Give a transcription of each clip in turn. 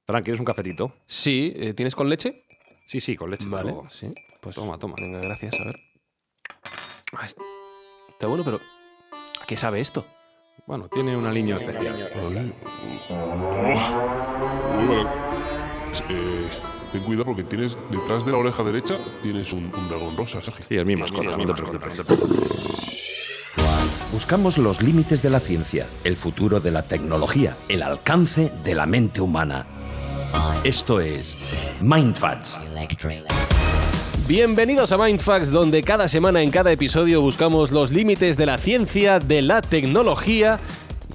Fran, ¿quieres un cafetito? Sí, ¿tienes con leche? Sí, con leche. Vale, Luego. sí. Pues Toma. venga, gracias, a ver. Está bueno, pero ¿a qué sabe esto? Bueno, tiene un aliño especial. Ten cuidado porque tienes detrás de la oreja derecha tienes un dragón rosa, Sergio. Sí, es mi mascota, no te preocupes. Buscamos los límites de la ciencia, el futuro de la tecnología, el alcance de la mente humana. Esto es Mindfacts. Bienvenidos a Mindfacts, donde cada semana en cada episodio buscamos los límites de la ciencia, de la tecnología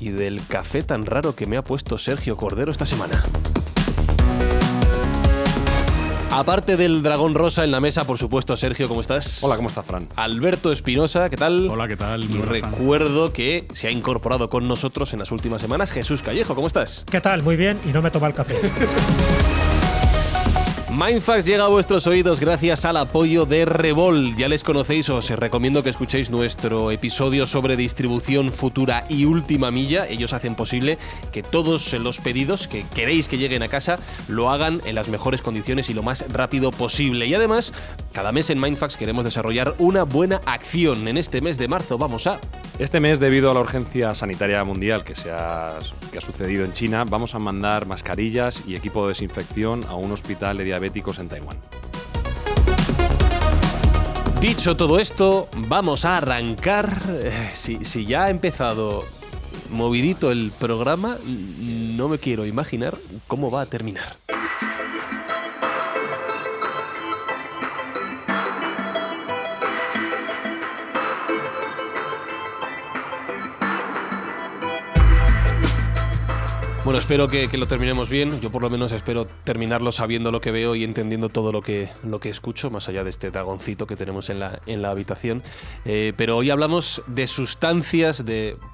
y del café tan raro que me ha puesto Sergio Cordero esta semana. Aparte del dragón rosa en la mesa, por supuesto, Sergio, ¿cómo estás? Hola, ¿cómo estás, Fran? Alberto Espinosa, ¿qué tal? Hola, ¿qué tal? Y recuerdo que se ha incorporado con nosotros en las últimas semanas Jesús Callejo, ¿cómo estás? ¿Qué tal? Muy bien, y no me toma el café. Mindfacts llega a vuestros oídos gracias al apoyo de Revolt. Ya les conocéis, os recomiendo que escuchéis nuestro episodio sobre distribución futura y última milla. Ellos hacen posible que todos los pedidos que queréis que lleguen a casa lo hagan en las mejores condiciones y lo más rápido posible. Y además, cada mes en Mindfacts queremos desarrollar una buena acción. En este mes de marzo vamos a... Este mes, debido a la urgencia sanitaria mundial que ha sucedido en China, vamos a mandar mascarillas y equipo de desinfección a un hospital de diabéticos en Taiwán. Dicho todo esto, vamos a arrancar. Si ya ha empezado movidito el programa, no me quiero imaginar cómo va a terminar. Bueno, espero que lo terminemos bien. Yo por lo menos espero terminarlo sabiendo lo que veo y entendiendo todo lo que escucho, más allá de este dragoncito que tenemos en la habitación. Pero hoy hablamos de sustancias,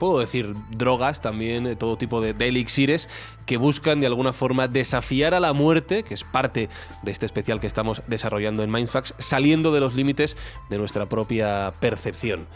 puedo decir drogas también, todo tipo de elixires que buscan de alguna forma desafiar a la muerte, que es parte de este especial que estamos desarrollando en Mindfacts, saliendo de los límites de nuestra propia percepción.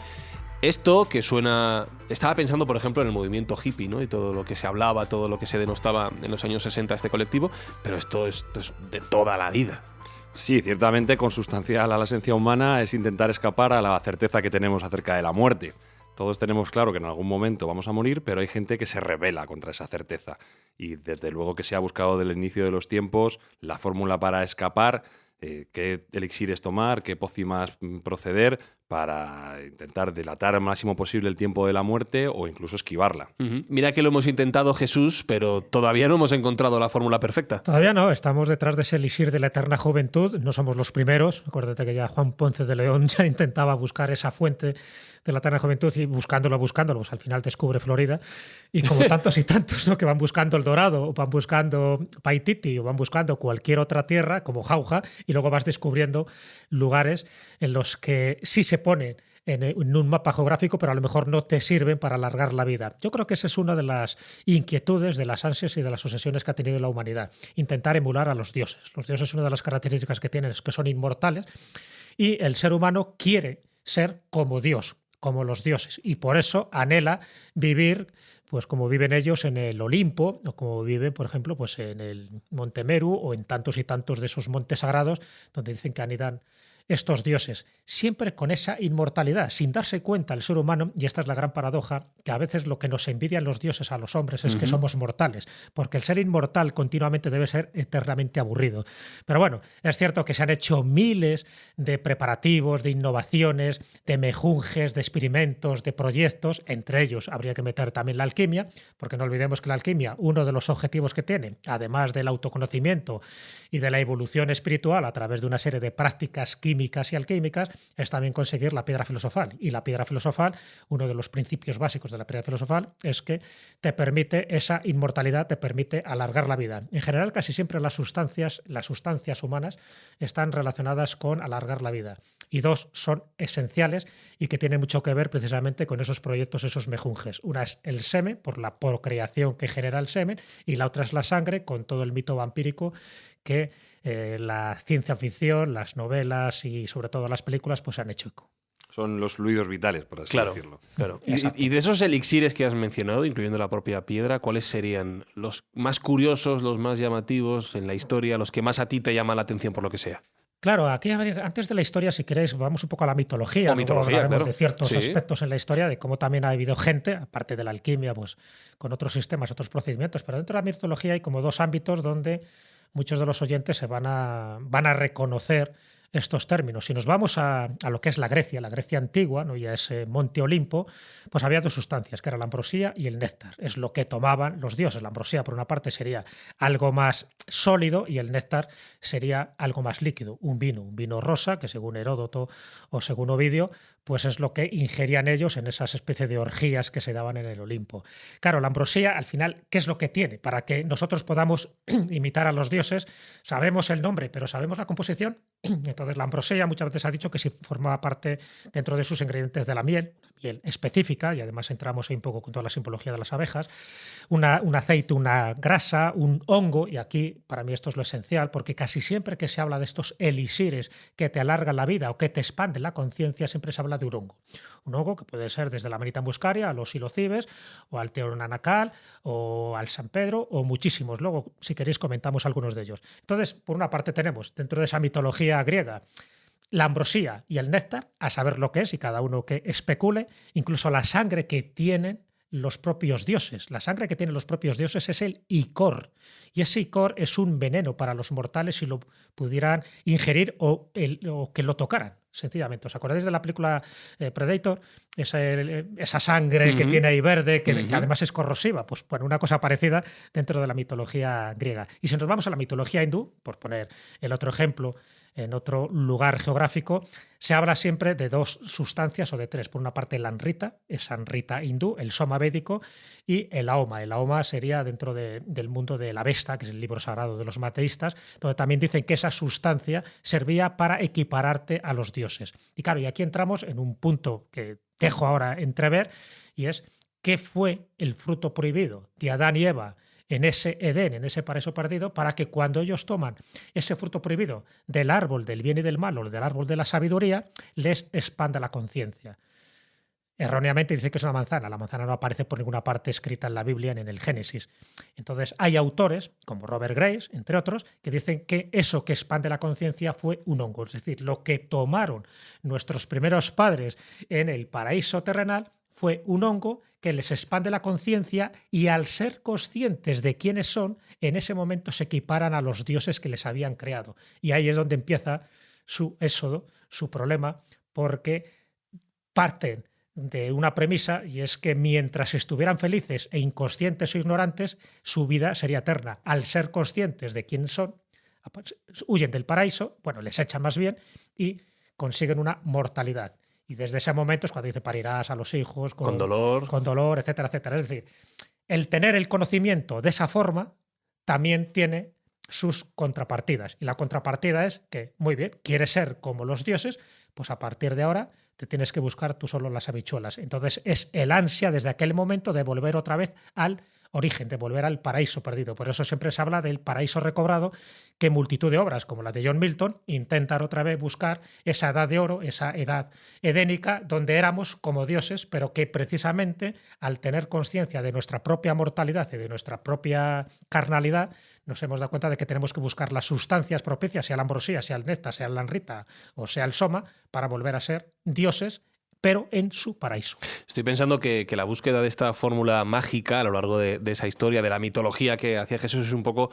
Esto que suena... Estaba pensando, por ejemplo, en el movimiento hippie, ¿no? Y todo lo que se hablaba, todo lo que se denostaba en los años 60 este colectivo, pero esto es de toda la vida. Sí, ciertamente consustancial a la esencia humana es intentar escapar a la certeza que tenemos acerca de la muerte. Todos tenemos claro que en algún momento vamos a morir, pero hay gente que se rebela contra esa certeza. Y desde luego que se ha buscado desde el inicio de los tiempos la fórmula para escapar, qué elixires tomar, qué pócimas proceder para intentar dilatar al máximo posible el tiempo de la muerte o incluso esquivarla. Mira que lo hemos intentado, Jesús, pero todavía no hemos encontrado la fórmula perfecta. Todavía no, estamos detrás de ese elixir de la eterna juventud, no somos los primeros. Acuérdate que ya Juan Ponce de León ya intentaba buscar esa fuente de la eterna juventud y buscándolo, pues al final descubre Florida. Y como tantos y tantos, ¿no? Que van buscando el Dorado, o van buscando Paititi, o van buscando cualquier otra tierra, como Jauja, y luego vas descubriendo lugares en los que sí se ponen en un mapa geográfico, pero a lo mejor no te sirven para alargar la vida. Yo creo que esa es una de las inquietudes, de las ansias y de las obsesiones que ha tenido la humanidad. Intentar emular a los dioses. Los dioses, una de las características que tienen es que son inmortales y el ser humano quiere ser como Dios, como los dioses, y por eso anhela vivir pues como viven ellos en el Olimpo, o como viven, por ejemplo, pues en el Monte Meru o en tantos y tantos de esos montes sagrados donde dicen que anidan estos dioses, siempre con esa inmortalidad, sin darse cuenta el ser humano, y esta es la gran paradoja, que a veces lo que nos envidian los dioses a los hombres es que somos mortales, porque el ser inmortal continuamente debe ser eternamente aburrido. Pero bueno, es cierto que se han hecho miles de preparativos, de innovaciones, de mejunjes, de experimentos, de proyectos, entre ellos habría que meter también la alquimia, porque no olvidemos que la alquimia, uno de los objetivos que tiene, además del autoconocimiento y de la evolución espiritual a través de una serie de prácticas químicas y alquímicas, es también conseguir la piedra filosofal. Y la piedra filosofal, uno de los principios básicos de la piedra filosofal, es que te permite esa inmortalidad, te permite alargar la vida. En general, casi siempre las sustancias humanas están relacionadas con alargar la vida. Y dos son esenciales y que tienen mucho que ver precisamente con esos proyectos, esos mejunjes. Una es el semen, por la procreación que genera el semen, y la otra es la sangre, con todo el mito vampírico que la ciencia ficción, las novelas y sobre todo las películas pues han hecho eco. Son los fluidos vitales, por así decirlo. Claro. Y de esos elixires que has mencionado, incluyendo la propia piedra, ¿cuáles serían los más curiosos, los más llamativos en la historia, los que más a ti te llaman la atención por lo que sea? Claro, aquí antes de la historia, si queréis, vamos un poco a la mitología. O mitología, hablaremos claro. de ciertos Sí. aspectos en la historia, de cómo también ha habido gente, aparte de la alquimia, pues con otros sistemas, otros procedimientos. Pero dentro de la mitología hay como dos ámbitos donde muchos de los oyentes se van a reconocer estos términos. Si nos vamos a lo que es la Grecia antigua, ¿no? Y a ese monte Olimpo, pues había dos sustancias, que era la ambrosía y el néctar. Es lo que tomaban los dioses. La ambrosía, por una parte, sería algo más sólido y el néctar sería algo más líquido. Un vino rosa, que según Heródoto o según Ovidio, pues es lo que ingerían ellos en esas especies de orgías que se daban en el Olimpo. Claro, la ambrosía, al final, ¿qué es lo que tiene? Para que nosotros podamos imitar a los dioses, sabemos el nombre, pero sabemos la composición. Entonces, la ambrosía muchas veces ha dicho que si formaba parte dentro de sus ingredientes de la miel específica, y además entramos ahí un poco con toda la simbología de las abejas, un aceite, una grasa, un hongo, y aquí para mí esto es lo esencial, porque casi siempre que se habla de estos elixires que te alargan la vida o que te expanden la conciencia, siempre se habla de un hongo. Un hongo que puede ser desde la Amanita muscaria a los psilocibes, o al teonanacal, o al San Pedro, o muchísimos. Luego, si queréis, comentamos algunos de ellos. Entonces, por una parte tenemos, dentro de esa mitología griega, la ambrosía y el néctar, a saber lo que es, y cada uno que especule, incluso la sangre que tienen los propios dioses. La sangre que tienen los propios dioses es el icor, y ese icor es un veneno para los mortales si lo pudieran ingerir o que lo tocaran, sencillamente. ¿Os acordáis de la película Predator? Esa sangre que tiene ahí verde, que además es corrosiva. Pues bueno, una cosa parecida dentro de la mitología griega. Y si nos vamos a la mitología hindú, por poner el otro ejemplo, en otro lugar geográfico, se habla siempre de dos sustancias o de tres. Por una parte, el anrita, es anrita hindú, el soma védico, y el aoma. El aoma sería dentro del mundo de la Avesta, que es el libro sagrado de los mateístas, donde también dicen que esa sustancia servía para equipararte a los dioses. Y claro, y aquí entramos en un punto que dejo ahora entrever, y es ¿qué fue el fruto prohibido de Adán y Eva en ese Edén, en ese paraíso perdido, para que cuando ellos toman ese fruto prohibido del árbol del bien y del mal o del árbol de la sabiduría, les expanda la conciencia? Erróneamente dice que es una manzana. La manzana no aparece por ninguna parte escrita en la Biblia ni en el Génesis. Entonces hay autores, como Robert Grace, entre otros, que dicen que eso que expande la conciencia fue un hongo. Es decir, lo que tomaron nuestros primeros padres en el paraíso terrenal fue un hongo que les expande la conciencia, y al ser conscientes de quiénes son, en ese momento se equiparan a los dioses que les habían creado. Y ahí es donde empieza su éxodo, su problema, porque parten de una premisa, y es que mientras estuvieran felices e inconscientes o ignorantes, su vida sería eterna. Al ser conscientes de quiénes son, huyen del paraíso, bueno, les echan más bien, y consiguen una mortalidad. Y desde ese momento es cuando dice parirás a los hijos con dolor, etcétera, etcétera. Es decir, el tener el conocimiento de esa forma también tiene sus contrapartidas. Y la contrapartida es que, muy bien, quieres ser como los dioses, pues a partir de ahora te tienes que buscar tú solo las habichuelas. Entonces es el ansia desde aquel momento de volver otra vez al origen, de volver al paraíso perdido. Por eso siempre se habla del paraíso recobrado, que multitud de obras, como las de John Milton, intentan otra vez buscar esa edad de oro, esa edad edénica, donde éramos como dioses, pero que precisamente al tener conciencia de nuestra propia mortalidad y de nuestra propia carnalidad, nos hemos dado cuenta de que tenemos que buscar las sustancias propicias, sea la ambrosía, sea el néctar, sea la anrita o sea el soma, para volver a ser dioses, pero en su paraíso. Estoy pensando que la búsqueda de esta fórmula mágica a lo largo de esa historia, de la mitología que hacía Jesús, es un poco...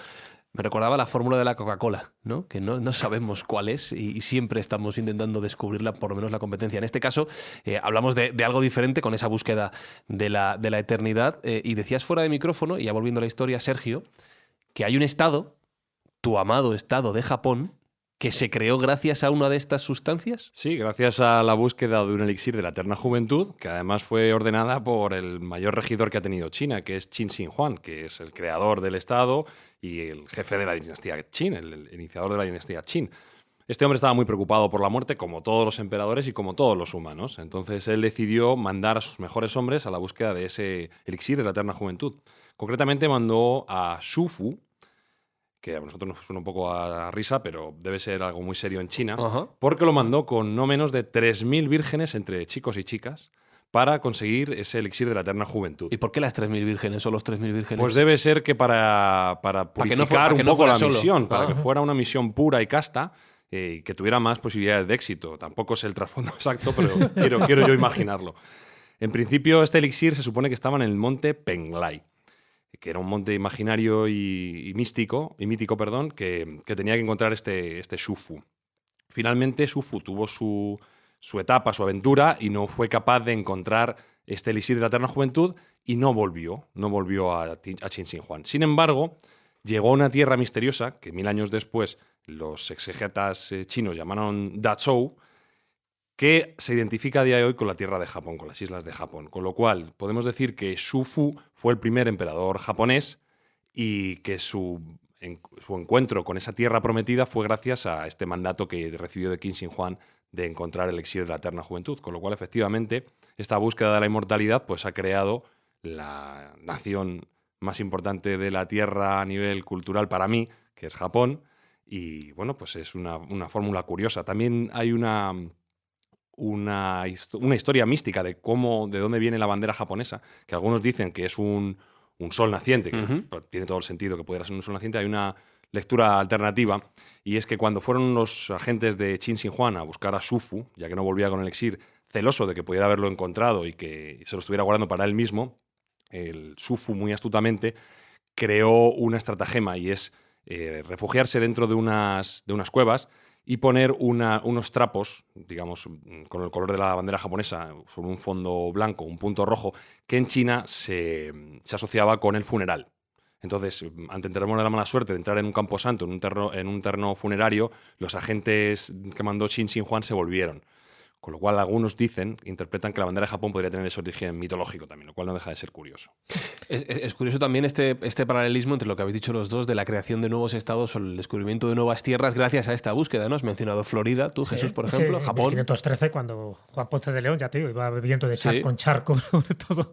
Me recordaba la fórmula de la Coca-Cola, ¿no? Que no sabemos cuál es y siempre estamos intentando descubrirla, por lo menos la competencia. En este caso, hablamos de algo diferente con esa búsqueda de la eternidad. Y decías fuera de micrófono, y ya volviendo a la historia, Sergio, que hay un estado, tu amado estado de Japón, que se creó gracias a una de estas sustancias. Sí, gracias a la búsqueda de un elixir de la eterna juventud, que además fue ordenada por el mayor regidor que ha tenido China, que es Qin Shi Huang, que es el creador del Estado y el jefe de la dinastía Qin, el iniciador de la dinastía Qin. Este hombre estaba muy preocupado por la muerte, como todos los emperadores y como todos los humanos. Entonces él decidió mandar a sus mejores hombres a la búsqueda de ese elixir de la eterna juventud. Concretamente mandó a Shu Fu, que a nosotros nos suena un poco a risa, pero debe ser algo muy serio en China, Ajá. porque lo mandó con no menos de 3.000 vírgenes entre chicos y chicas para conseguir ese elixir de la eterna juventud. ¿Y por qué las 3.000 vírgenes o los 3.000 vírgenes? Pues debe ser que para que no purificar que un no poco fuera la solo. misión, para que Ajá. fuera una misión pura y casta, y que tuviera más posibilidades de éxito. Tampoco sé el trasfondo exacto, pero quiero yo imaginarlo. En principio, este elixir se supone que estaba en el monte Penglai, que era un monte imaginario y mítico, que tenía que encontrar este Xu Fu. Finalmente, Xu Fu tuvo su etapa, su aventura, y no fue capaz de encontrar este elixir de la eterna juventud y no volvió a Qin Shi Huang. Sin embargo, llegó a una tierra misteriosa que 1000 años después los exegetas chinos llamaron Dazhou, que se identifica a día de hoy con la tierra de Japón, con las islas de Japón. Con lo cual, podemos decir que Xu Fu fue el primer emperador japonés y que su encuentro con esa tierra prometida fue gracias a este mandato que recibió de Qin Shi Huang de encontrar el elixir de la eterna juventud. Con lo cual, efectivamente, esta búsqueda de la inmortalidad pues, ha creado la nación más importante de la Tierra a nivel cultural para mí, que es Japón. Y bueno, pues es una fórmula curiosa. También hay una historia mística de dónde viene la bandera japonesa, que algunos dicen que es un sol naciente, que tiene todo el sentido que pudiera ser un sol naciente. Hay una lectura alternativa, y es que cuando fueron los agentes de Qin Shi Huang a buscar a Xu Fu, ya que no volvía con el elixir, celoso de que pudiera haberlo encontrado y que se lo estuviera guardando para él mismo, el Xu Fu muy astutamente creó una estratagema, y es refugiarse dentro de unas cuevas y poner unos trapos, digamos, con el color de la bandera japonesa, sobre un fondo blanco, un punto rojo, que en China se asociaba con el funeral. Entonces, ante tener la mala suerte de entrar en un camposanto, en un terno funerario, los agentes que mandó Qin Shi Huang se volvieron. Con lo cual, algunos interpretan que la bandera de Japón podría tener ese origen mitológico también, lo cual no deja de ser curioso. Es curioso también este paralelismo entre lo que habéis dicho los dos de la creación de nuevos estados o el descubrimiento de nuevas tierras gracias a esta búsqueda, ¿no? Has mencionado Florida, tú, sí, Jesús, por ejemplo, sí, Japón. En 1513, cuando Juan Ponce de León, ya te digo, iba bebiendo de charco en charco, sobre todo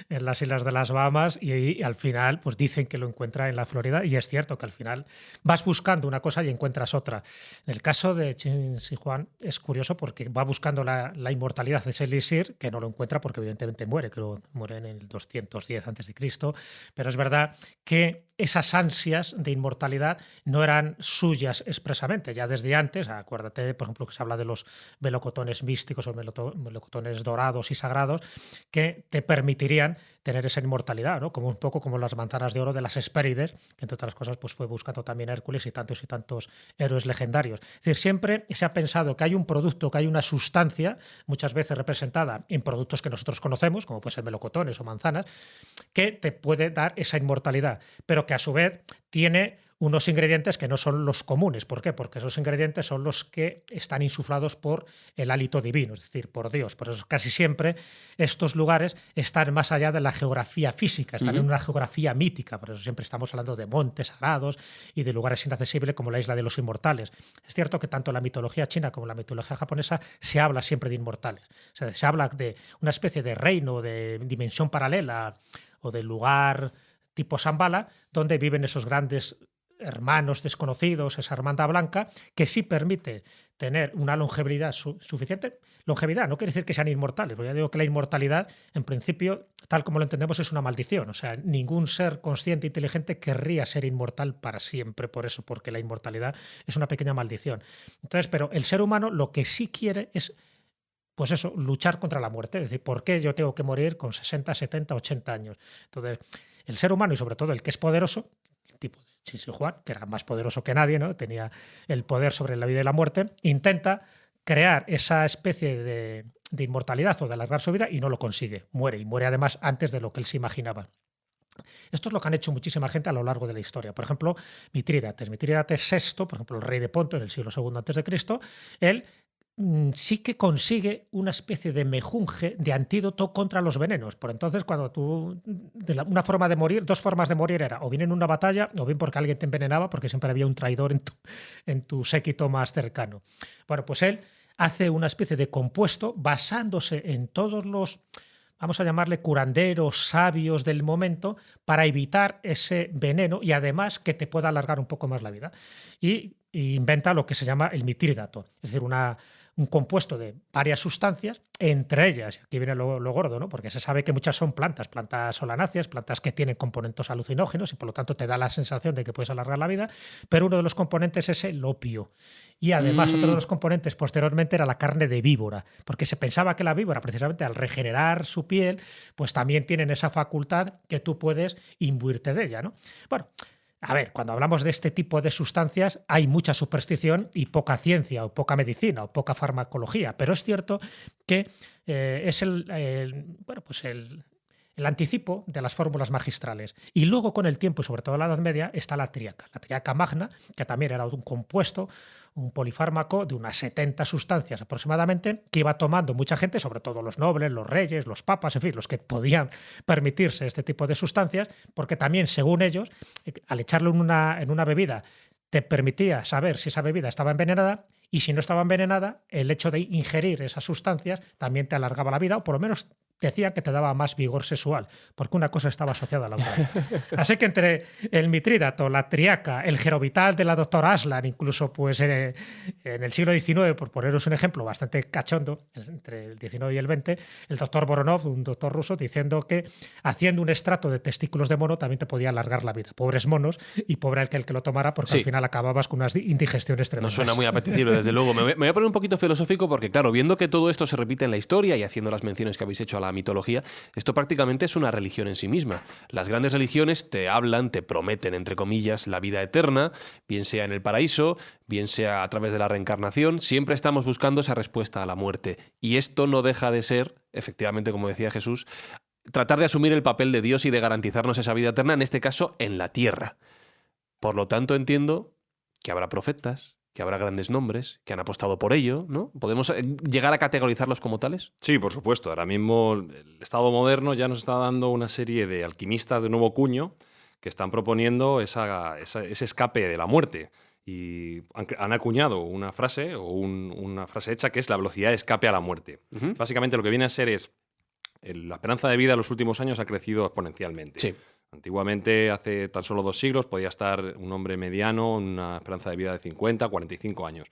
en las islas de las Bahamas, y al final pues dicen que lo encuentra en la Florida, y es cierto que al final vas buscando una cosa y encuentras otra. En el caso de Qin Shi Huang es curioso porque va buscando la inmortalidad de ese elixir, que no lo encuentra porque evidentemente muere, creo que muere en el 210 a.C., pero es verdad que esas ansias de inmortalidad no eran suyas expresamente, ya desde antes. Acuérdate, por ejemplo, que se habla de los melocotones místicos o melocotones dorados y sagrados que te permitirían tener esa inmortalidad, ¿no? Como un poco como las manzanas de oro de las Hespérides, que entre otras cosas pues fue buscando también Hércules y tantos héroes legendarios. Es decir, siempre se ha pensado que hay un producto, que hay una sustancia, muchas veces representada en productos que nosotros conocemos, como pueden ser melocotones o manzanas, que te puede dar esa inmortalidad, pero que a su vez tiene unos ingredientes que no son los comunes. ¿Por qué? Porque esos ingredientes son los que están insuflados por el hálito divino, es decir, por Dios. Por eso casi siempre estos lugares están más allá de la geografía física, están en una geografía mítica. Por eso siempre estamos hablando de montes sagrados y de lugares inaccesibles como la isla de los inmortales. Es cierto que tanto la mitología china como la mitología japonesa se habla siempre de inmortales. O sea, se habla de una especie de reino, de dimensión paralela o de lugar tipo Shambhala, donde viven esos grandes hermanos desconocidos, esa hermandad blanca, que sí permite tener una longevidad suficiente. Longevidad no quiere decir que sean inmortales, porque ya digo que la inmortalidad, en principio, tal como lo entendemos, es una maldición. O sea, ningún ser consciente e inteligente querría ser inmortal para siempre, por eso, porque la inmortalidad es una pequeña maldición. Entonces, pero el ser humano lo que sí quiere es, pues eso, luchar contra la muerte. Es decir, ¿por qué yo tengo que morir con 60, 70, 80 años? Entonces, el ser humano, y sobre todo el que es poderoso, el tipo de Qin Shi Huang, que era más poderoso que nadie, ¿no? Tenía el poder sobre la vida y la muerte, intenta crear esa especie de inmortalidad o de alargar su vida y no lo consigue. Muere, y muere además antes de lo que él se imaginaba. Esto es lo que han hecho muchísima gente a lo largo de la historia. Por ejemplo, Mitrídates VI, por ejemplo, el rey de Ponto en el siglo II a.C., él sí que consigue una especie de mejunje, de antídoto contra los venenos. Por entonces, cuando tú, una forma de morir, dos formas de morir era o bien en una batalla o bien porque alguien te envenenaba, porque siempre había un traidor en tu séquito más cercano. Bueno, pues él hace una especie de compuesto basándose en todos los, vamos a llamarle curanderos, sabios del momento, para evitar ese veneno y además que te pueda alargar un poco más la vida. Y inventa lo que se llama el mitrídato, es decir, un compuesto de varias sustancias, entre ellas, aquí viene lo gordo, ¿no? Porque se sabe que muchas son plantas solanáceas, plantas que tienen componentes alucinógenos y por lo tanto te da la sensación de que puedes alargar la vida, pero uno de los componentes es el opio. Y además otro de los componentes posteriormente era la carne de víbora, porque se pensaba que la víbora, precisamente al regenerar su piel, pues también tienen esa facultad que tú puedes imbuirte de ella, ¿no? Bueno, a ver, cuando hablamos de este tipo de sustancias hay mucha superstición y poca ciencia o poca medicina o poca farmacología, pero es cierto que es el anticipo de las fórmulas magistrales. Y luego con el tiempo, y sobre todo en la Edad Media, está la triaca magna, que también era un compuesto, un polifármaco de unas 70 sustancias aproximadamente, que iba tomando mucha gente, sobre todo los nobles, los reyes, los papas, en fin, los que podían permitirse este tipo de sustancias, porque también, según ellos, al echarlo en una bebida, te permitía saber si esa bebida estaba envenenada, y si no estaba envenenada, el hecho de ingerir esas sustancias también te alargaba la vida, o por lo menos decía que te daba más vigor sexual, porque una cosa estaba asociada a la otra. Así que entre el mitrídato, la triaca, el gerovital de la doctora Aslan, incluso pues en el siglo XIX, por poneros un ejemplo bastante cachondo, entre el XIX y el XX, el doctor Voronov, un doctor ruso, diciendo que haciendo un extracto de testículos de mono también te podía alargar la vida. Pobres monos y pobre el que lo tomara, porque al final acababas con unas indigestiones tremendas. No suena muy apetecible, desde luego. Me voy a poner un poquito filosófico porque, claro, viendo que todo esto se repite en la historia y haciendo las menciones que habéis hecho a la mitología, esto prácticamente es una religión en sí misma. Las grandes religiones te hablan, te prometen, entre comillas, la vida eterna, bien sea en el paraíso, bien sea a través de la reencarnación. Siempre estamos buscando esa respuesta a la muerte. Y esto no deja de ser, efectivamente, como decía Jesús, tratar de asumir el papel de Dios y de garantizarnos esa vida eterna, en este caso, en la tierra. Por lo tanto, entiendo que habrá profetas, que habrá grandes nombres, que han apostado por ello, ¿no? ¿Podemos llegar a categorizarlos como tales? Sí, por supuesto. Ahora mismo el Estado moderno ya nos está dando una serie de alquimistas de nuevo cuño que están proponiendo ese escape de la muerte. Y han acuñado una frase o una frase hecha que es la velocidad de escape a la muerte. Básicamente lo que viene a ser es la esperanza de vida en los últimos años ha crecido exponencialmente. Sí. Antiguamente, hace tan solo 2 siglos, podía estar un hombre mediano en una esperanza de vida de 50, 45 años.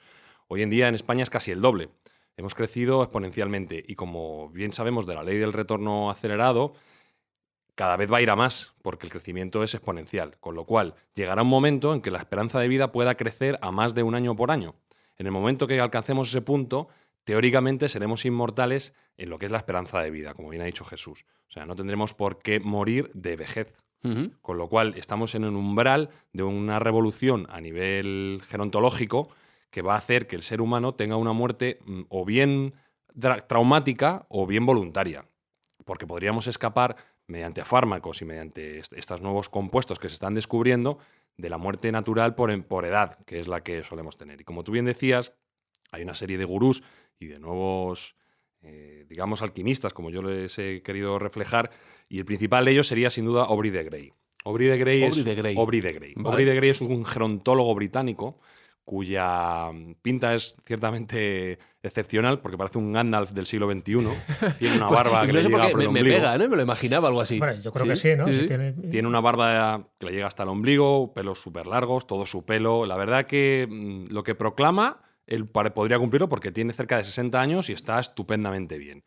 Hoy en día en España es casi el doble. Hemos crecido exponencialmente y como bien sabemos de la ley del retorno acelerado, cada vez va a ir a más porque el crecimiento es exponencial. Con lo cual, llegará un momento en que la esperanza de vida pueda crecer a más de 1 año por año. En el momento que alcancemos ese punto, teóricamente seremos inmortales en lo que es la esperanza de vida, como bien ha dicho Jesús. O sea, no tendremos por qué morir de vejez. Con lo cual estamos en un umbral de una revolución a nivel gerontológico que va a hacer que el ser humano tenga una muerte o bien traumática o bien voluntaria. Porque podríamos escapar mediante fármacos y mediante estos nuevos compuestos que se están descubriendo de la muerte natural por edad, que es la que solemos tener. Y como tú bien decías, hay una serie de gurús y de nuevos digamos, alquimistas, como yo les he querido reflejar, y el principal de ellos sería, sin duda, Aubrey de Grey. Aubrey de Grey. Vale. Aubrey de Grey es un gerontólogo británico cuya pinta es ciertamente excepcional, porque parece un Gandalf del siglo XXI. Tiene una barba que le llega por el ombligo. Me pega, ¿no? Me lo imaginaba algo así. Bueno, yo creo que sí, ¿no? Sí. Tiene una barba que le llega hasta el ombligo, pelos súper largos, todo su pelo. La verdad que lo que proclama él podría cumplirlo porque tiene cerca de 60 años y está estupendamente bien.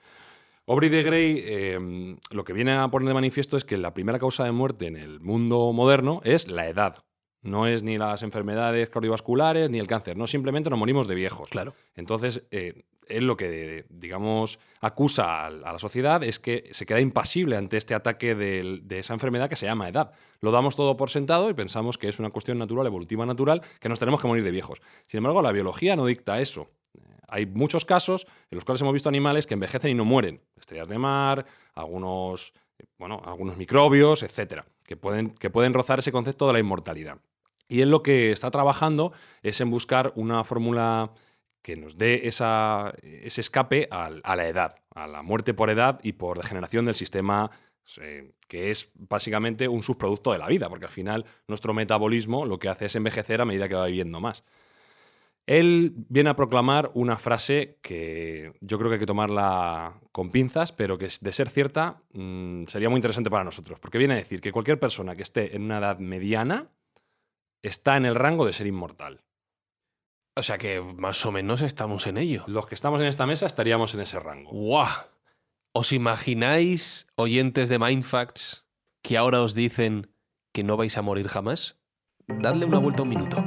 Aubrey de Grey lo que viene a poner de manifiesto es que la primera causa de muerte en el mundo moderno es la edad. No es ni las enfermedades cardiovasculares ni el cáncer, no, simplemente nos morimos de viejos. Claro. Entonces, él lo que, digamos, acusa a la sociedad es que se queda impasible ante este ataque de esa enfermedad que se llama edad. Lo damos todo por sentado y pensamos que es una cuestión natural, evolutiva natural, que nos tenemos que morir de viejos. Sin embargo, la biología no dicta eso. Hay muchos casos en los cuales hemos visto animales que envejecen y no mueren. Estrellas de mar, algunos microbios, etcétera, que pueden rozar ese concepto de la inmortalidad. Y él lo que está trabajando es en buscar una fórmula que nos dé ese escape a la edad, a la muerte por edad y por degeneración del sistema, que es básicamente un subproducto de la vida, porque al final nuestro metabolismo lo que hace es envejecer a medida que va viviendo más. Él viene a proclamar una frase que yo creo que hay que tomarla con pinzas, pero que de ser cierta sería muy interesante para nosotros, porque viene a decir que cualquier persona que esté en una edad mediana está en el rango de ser inmortal. O sea que más o menos estamos en ello. Los que estamos en esta mesa estaríamos en ese rango. ¡Guau! ¿Os imagináis, oyentes de Mindfacts, que ahora os dicen que no vais a morir jamás? Dadle una vuelta un minuto.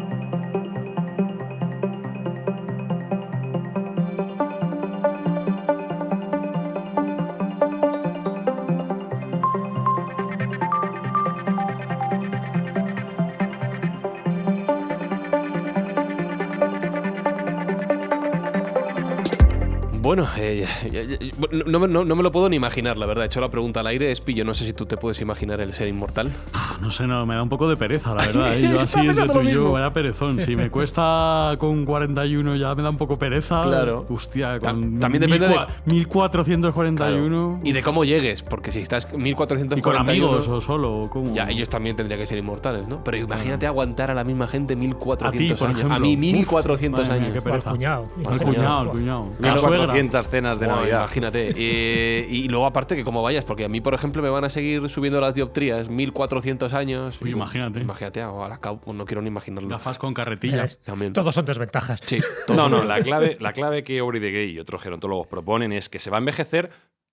Bueno, no me lo puedo ni imaginar, la verdad. He hecho la pregunta al aire. Espi, yo no sé si tú te puedes imaginar el ser inmortal. No sé, no, me da un poco de pereza, la verdad. Yo Estaba así entre pensando tú lo y yo, mismo. vaya perezón. Si me cuesta con 41 ya me da un poco pereza. Claro. Hostia, con También depende de 1441. Y de cómo llegues, porque si estás 1441... ¿Y con amigos o solo? ¿O cómo? Ya, ellos también tendrían que ser inmortales, ¿no? Pero imagínate aguantar a la misma gente 1400 A ti, por años. ejemplo. A mí Uf, 1400 madre mía, años. qué O al pereza. cuñado. Al cuñado. Claro, 400 cenas de Buah, Navidad. imagínate. Y luego aparte que como vayas, porque a mí, por ejemplo, me van a seguir subiendo las dioptrías 1400 años. Uy, imagínate. Imagínate, no quiero ni imaginarlo. Gafas con carretilla. También. Todos son desventajas. Sí, No, la clave que Aubrey de Grey y otros gerontólogos proponen es que se va a envejecer,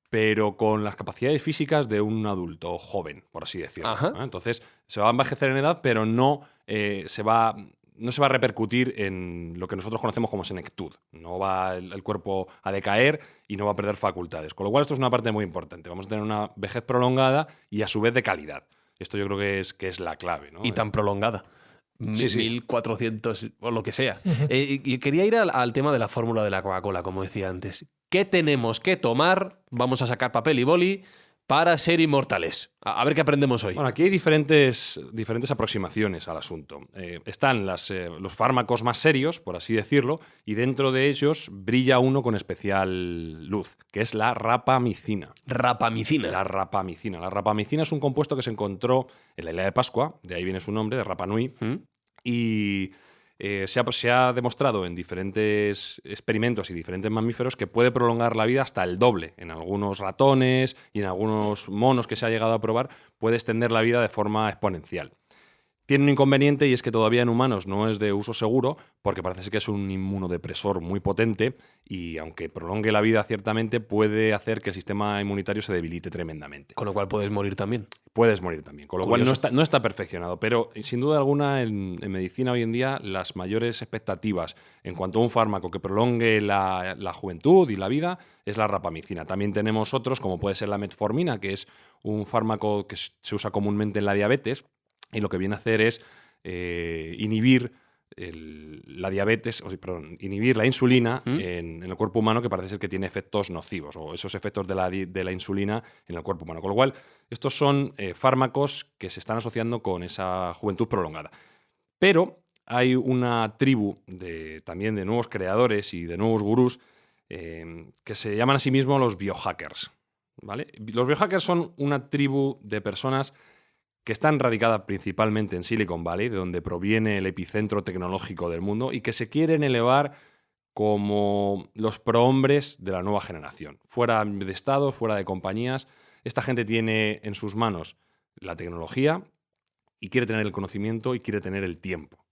pero con las capacidades físicas de un adulto joven, por así decirlo. Ajá. Entonces, se va a envejecer en edad, pero no se va a repercutir en lo que nosotros conocemos como senectud. No va el cuerpo a decaer y no va a perder facultades. Con lo cual, esto es una parte muy importante. Vamos a tener una vejez prolongada y a su vez de calidad. Esto yo creo que es la clave, ¿no? Y tan prolongada. Sí, sí. 1400 o lo que sea. Y quería ir al tema de la fórmula de la Coca-Cola, como decía antes. ¿Qué tenemos que tomar? Vamos a sacar papel y boli para ser inmortales. A ver qué aprendemos hoy. Bueno, aquí hay diferentes aproximaciones al asunto. Están los fármacos más serios, por así decirlo, y dentro de ellos brilla uno con especial luz, que es la rapamicina. Rapamicina. La rapamicina. La rapamicina es un compuesto que se encontró en la isla de Pascua, de ahí viene su nombre, de Rapa Nui, y se ha demostrado en diferentes experimentos y diferentes mamíferos que puede prolongar la vida hasta el doble. En algunos ratones y en algunos monos que se ha llegado a probar, puede extender la vida de forma exponencial. Tiene un inconveniente y es que todavía en humanos no es de uso seguro porque parece ser que es un inmunodepresor muy potente y aunque prolongue la vida ciertamente puede hacer que el sistema inmunitario se debilite tremendamente. Con lo cual puedes morir también. Puedes morir también, con lo cual Curioso. no está perfeccionado, pero sin duda alguna en medicina hoy en día las mayores expectativas en cuanto a un fármaco que prolongue la juventud y la vida es la rapamicina. También tenemos otros como puede ser la metformina, que es un fármaco que se usa comúnmente en la diabetes y lo que viene a hacer es inhibir la diabetes, inhibir la insulina en el cuerpo humano, que parece ser que tiene efectos nocivos, o esos efectos de la insulina en el cuerpo humano. Con lo cual, estos son fármacos que se están asociando con esa juventud prolongada. Pero hay una tribu también de nuevos creadores y de nuevos gurús que se llaman a sí mismos los biohackers, ¿vale? Los biohackers son una tribu de personas que están radicadas principalmente en Silicon Valley, de donde proviene el epicentro tecnológico del mundo, y que se quieren elevar como los prohombres de la nueva generación. Fuera de Estado, fuera de compañías, esta gente tiene en sus manos la tecnología y quiere tener el conocimiento y quiere tener el tiempo.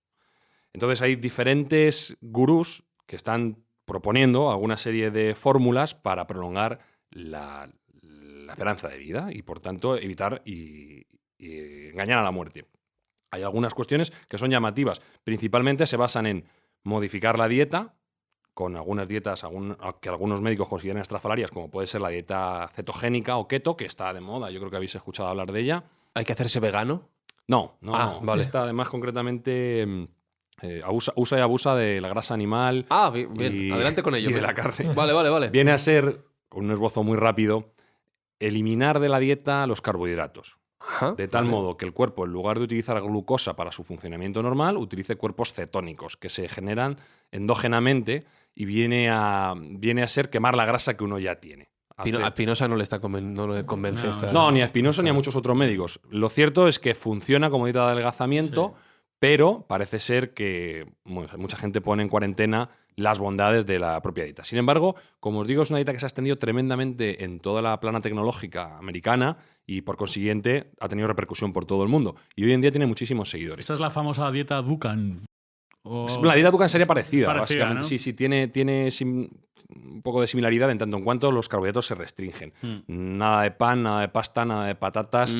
Entonces hay diferentes gurús que están proponiendo alguna serie de fórmulas para prolongar la esperanza de vida y, por tanto, evitar y engañar a la muerte. Hay algunas cuestiones que son llamativas. Principalmente se basan en modificar la dieta, con algunas dietas que algunos médicos consideran estrafalarias, como puede ser la dieta cetogénica o keto, que está de moda. Yo creo que habéis escuchado hablar de ella. ¿Hay que hacerse vegano? No. Vale. Esta, además, concretamente, usa y abusa de la grasa animal. Bien. Adelante con ello. Y de la carne. Vale. Viene a ser, con un esbozo muy rápido, eliminar de la dieta los carbohidratos. Ajá, De tal vale. modo que el cuerpo, en lugar de utilizar glucosa para su funcionamiento normal, utilice cuerpos cetónicos que se generan endógenamente y viene a ser quemar la grasa que uno ya tiene. A Espinosa no le convence No, esta... No, ni a Espinosa ni a muchos otros médicos. Lo cierto es que funciona como dieta de adelgazamiento, pero parece ser que mucha gente pone en cuarentena las bondades de la propia dieta. Sin embargo, como os digo, es una dieta que se ha extendido tremendamente en toda la plana tecnológica americana y, por consiguiente, ha tenido repercusión por todo el mundo. Y hoy en día tiene muchísimos seguidores. Esta es la famosa dieta Dukan. La dieta Dukan sería parecida, básicamente. ¿No? Sí, tiene un poco de similaridad en tanto en cuanto los carbohidratos se restringen. Nada de pan, nada de pasta, nada de patatas.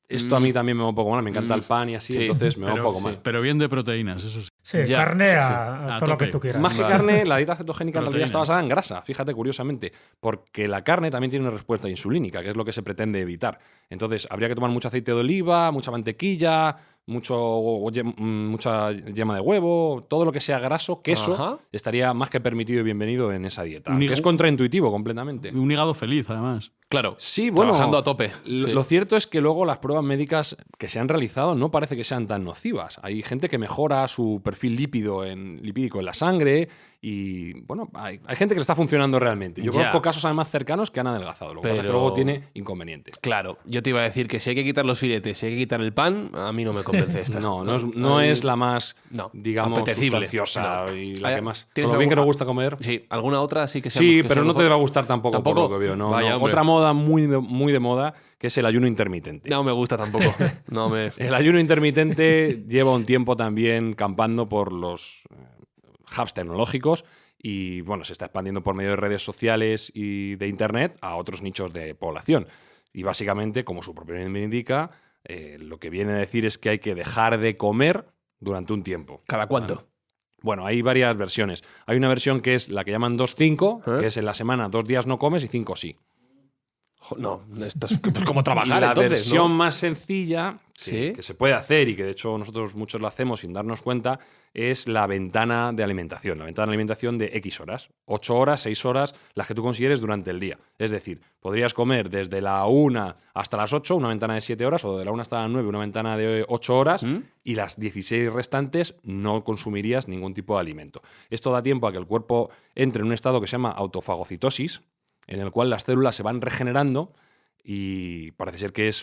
Esto a mí también me va un poco mal, me encanta el pan y así, entonces me va un poco mal. Pero bien de proteínas, eso sí. Sí, carne a todo lo que tope. tú quieras. Más que carne, la dieta cetogénica en realidad está Proteínas. basada en grasa, fíjate curiosamente, porque la carne también tiene una respuesta insulínica, que es lo que se pretende evitar. Entonces, habría que tomar mucho aceite de oliva, mucha mantequilla, mucha yema de huevo, todo lo que sea graso, queso, estaría más que permitido y bienvenido en esa dieta. Que es contraintuitivo completamente. Un hígado feliz, además. Claro, Sí, bueno, trabajando a tope. Lo cierto es que luego las pruebas médicas que se han realizado no parece que sean tan nocivas. Hay gente que mejora su perfil lipídico en la sangre y, bueno, hay gente que le está funcionando realmente. Yo conozco casos además cercanos que han adelgazado. Lo que pasa es que luego tiene inconvenientes. Claro, yo te iba a decir que si hay que quitar los filetes, si hay que quitar el pan, a mí no me convence esta. No es la más, digamos, apetecible. sustanciosa y la que más. ¿Tienes Con lo bien que alguna- nos gusta comer. Sí, ¿alguna otra sí que sea Sí, que pero sea no te mejor? va a gustar tampoco, ¿Tampoco? por lo que veo. No, Vaya, no. hombre. Otra moda muy de moda, que es el ayuno intermitente. No me gusta tampoco. El ayuno intermitente lleva un tiempo también campando por los hubs tecnológicos y, bueno, se está expandiendo por medio de redes sociales y de internet a otros nichos de población. Y básicamente, como su propio nombre indica, lo que viene a decir es que hay que dejar de comer durante un tiempo. ¿Cada cuánto? Bueno, hay varias versiones. Hay una versión que es la que llaman 2-5, que es en la semana 2 días no comes y 5 sí. No, esto es como trabajar, Y la entonces, versión ¿no? más sencilla que se puede hacer y que de hecho nosotros muchos lo hacemos sin darnos cuenta es la ventana de alimentación. La ventana de alimentación de X horas. 8 horas, 6 horas, las que tú consideres durante el día. Es decir, podrías comer desde la 1 hasta las 8, una ventana de 7 horas, o de la 1 hasta las 9, una ventana de 8 horas, y las 16 restantes no consumirías ningún tipo de alimento. Esto da tiempo a que el cuerpo entre en un estado que se llama autofagocitosis, en el cual las células se van regenerando y parece ser que es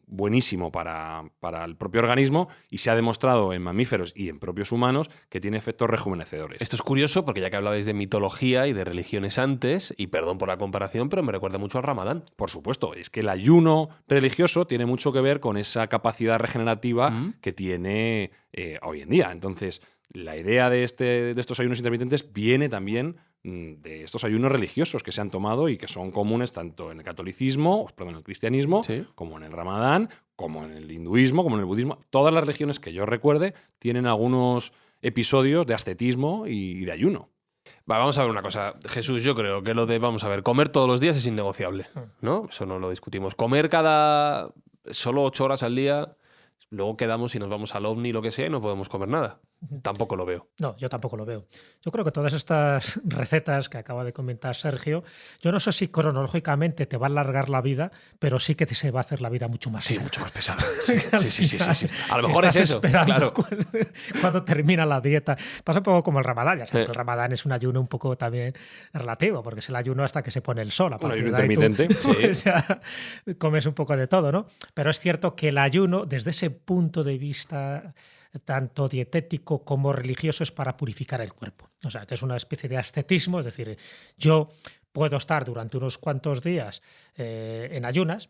buenísimo para el propio organismo y se ha demostrado en mamíferos y en propios humanos que tiene efectos rejuvenecedores. Esto es curioso porque ya que hablabais de mitología y de religiones antes, y perdón por la comparación, pero me recuerda mucho al Ramadán. Por supuesto, es que el ayuno religioso tiene mucho que ver con esa capacidad regenerativa que tiene hoy en día. Entonces, la idea de estos ayunos intermitentes viene también de estos ayunos religiosos que se han tomado y que son comunes tanto en el en el cristianismo, como en el Ramadán, como en el hinduismo, como en el budismo. Todas las religiones que yo recuerde tienen algunos episodios de ascetismo y de ayuno. Vamos a ver una cosa, Jesús, yo creo que vamos a ver, comer todos los días es innegociable, ¿no? Eso no lo discutimos. Comer solo 8 horas al día, luego quedamos y nos vamos al OVNI, lo que sea, y no podemos comer nada. Tampoco lo veo. No, yo tampoco lo veo. Yo creo que todas estas recetas que acaba de comentar Sergio, yo no sé si cronológicamente te va a alargar la vida, pero sí que se va a hacer la vida mucho más larga. Mucho más pesada. Sí. A lo Si mejor es estás eso, esperando claro. cuando termina la dieta. Pasa un poco como el Ramadán. Ya sabes que el Ramadán es un ayuno un poco también relativo, porque es el ayuno hasta que se pone el sol. Un ayuno De ahí intermitente. pues ya comes un poco de todo, ¿no? Pero es cierto que el ayuno, desde ese punto de vista tanto dietético como religioso, es para purificar el cuerpo. O sea, que es una especie de ascetismo, es decir, yo puedo estar durante unos cuantos días en ayunas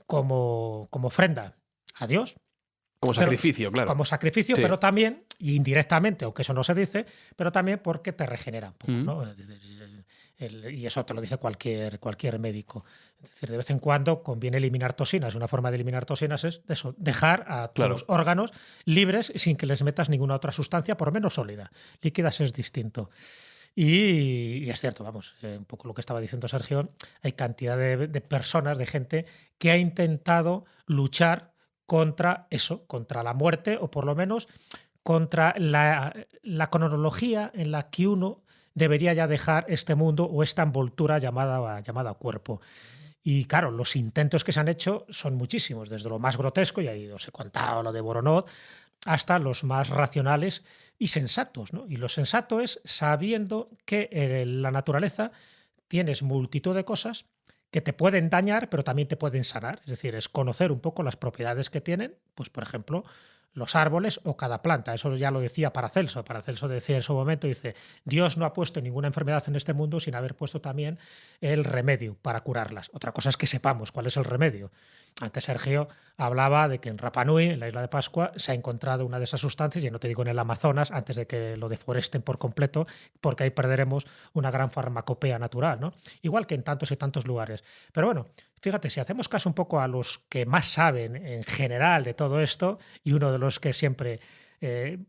como ofrenda a Dios. Como sacrificio, claro. Como sacrificio, Sí. pero también, y indirectamente, aunque eso no se dice, pero también porque te regenera un poco, ¿no? Y eso te lo dice cualquier médico. Es decir, de vez en cuando conviene eliminar toxinas. Una forma de eliminar toxinas es eso, dejar a tus órganos libres sin que les metas ninguna otra sustancia, por menos sólida. Líquidas es distinto. Y es cierto, vamos, un poco lo que estaba diciendo Sergio, hay cantidad de personas, de gente que ha intentado luchar contra eso, contra la muerte, o por lo menos contra la cronología en la que uno debería ya dejar este mundo o esta envoltura llamada cuerpo. Y claro, los intentos que se han hecho son muchísimos, desde lo más grotesco, y ahí os he contado lo de Voronov, hasta los más racionales y sensatos, ¿no? Y lo sensato es sabiendo que en la naturaleza tienes multitud de cosas que te pueden dañar, pero también te pueden sanar. Es decir, es conocer un poco las propiedades que tienen, pues por ejemplo, los árboles o cada planta. Eso ya lo decía Paracelso. Paracelso decía en su momento, dice, Dios no ha puesto ninguna enfermedad en este mundo sin haber puesto también el remedio para curarlas. Otra cosa es que sepamos cuál es el remedio. Antes Sergio hablaba de que en Rapa Nui, en la isla de Pascua, se ha encontrado una de esas sustancias, y no te digo en el Amazonas, antes de que lo deforesten por completo, porque ahí perderemos una gran farmacopea natural, ¿no? Igual que en tantos y tantos lugares. Pero bueno, fíjate, si hacemos caso un poco a los que más saben en general de todo esto, y uno de los que siempre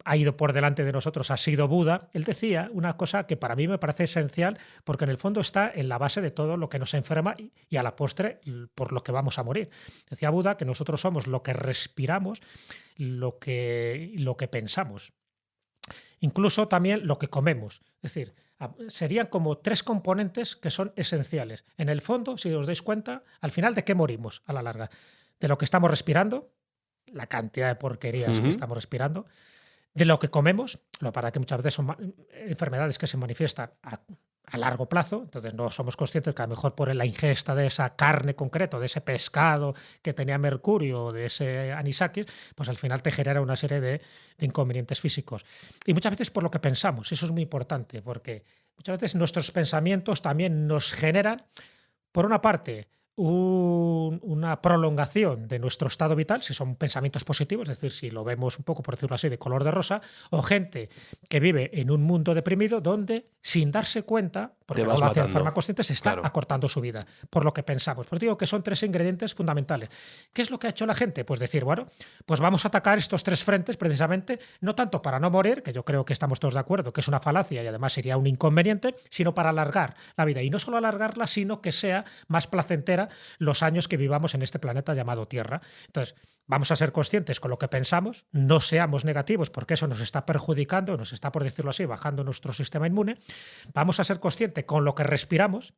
ha ido por delante de nosotros ha sido Buda, él decía una cosa que para mí me parece esencial, porque en el fondo está en la base de todo lo que nos enferma y a la postre por lo que vamos a morir. Decía Buda que nosotros somos lo que respiramos, lo que pensamos. Incluso también lo que comemos. Es decir, serían como 3 componentes que son esenciales. En el fondo, si os dais cuenta, al final, ¿de qué morimos a la larga? De lo que estamos respirando, la cantidad de porquerías que estamos respirando, de lo que comemos, lo para que muchas veces son enfermedades que se manifiestan a largo plazo, entonces no somos conscientes que a lo mejor por la ingesta de esa carne concreto, de ese pescado que tenía mercurio, de ese anisakis, pues al final te genera una serie de inconvenientes físicos. Y muchas veces por lo que pensamos, eso es muy importante, porque muchas veces nuestros pensamientos también nos generan, por una parte, una prolongación de nuestro estado vital, si son pensamientos positivos, es decir, si lo vemos un poco, por decirlo así, de color de rosa, o gente que vive en un mundo deprimido donde, sin darse cuenta, porque no lo hace de forma consciente, se está acortando su vida, por lo que pensamos. Pues digo que son 3 ingredientes fundamentales. ¿Qué es lo que ha hecho la gente? Pues decir, bueno, pues vamos a atacar estos 3 frentes precisamente, no tanto para no morir, que yo creo que estamos todos de acuerdo, que es una falacia y además sería un inconveniente, sino para alargar la vida. Y no solo alargarla, sino que sea más placentera los años que vivamos en este planeta llamado Tierra. Entonces, vamos a ser conscientes con lo que pensamos, no seamos negativos porque eso nos está perjudicando, nos está, por decirlo así, bajando nuestro sistema inmune. Vamos a ser conscientes con lo que respiramos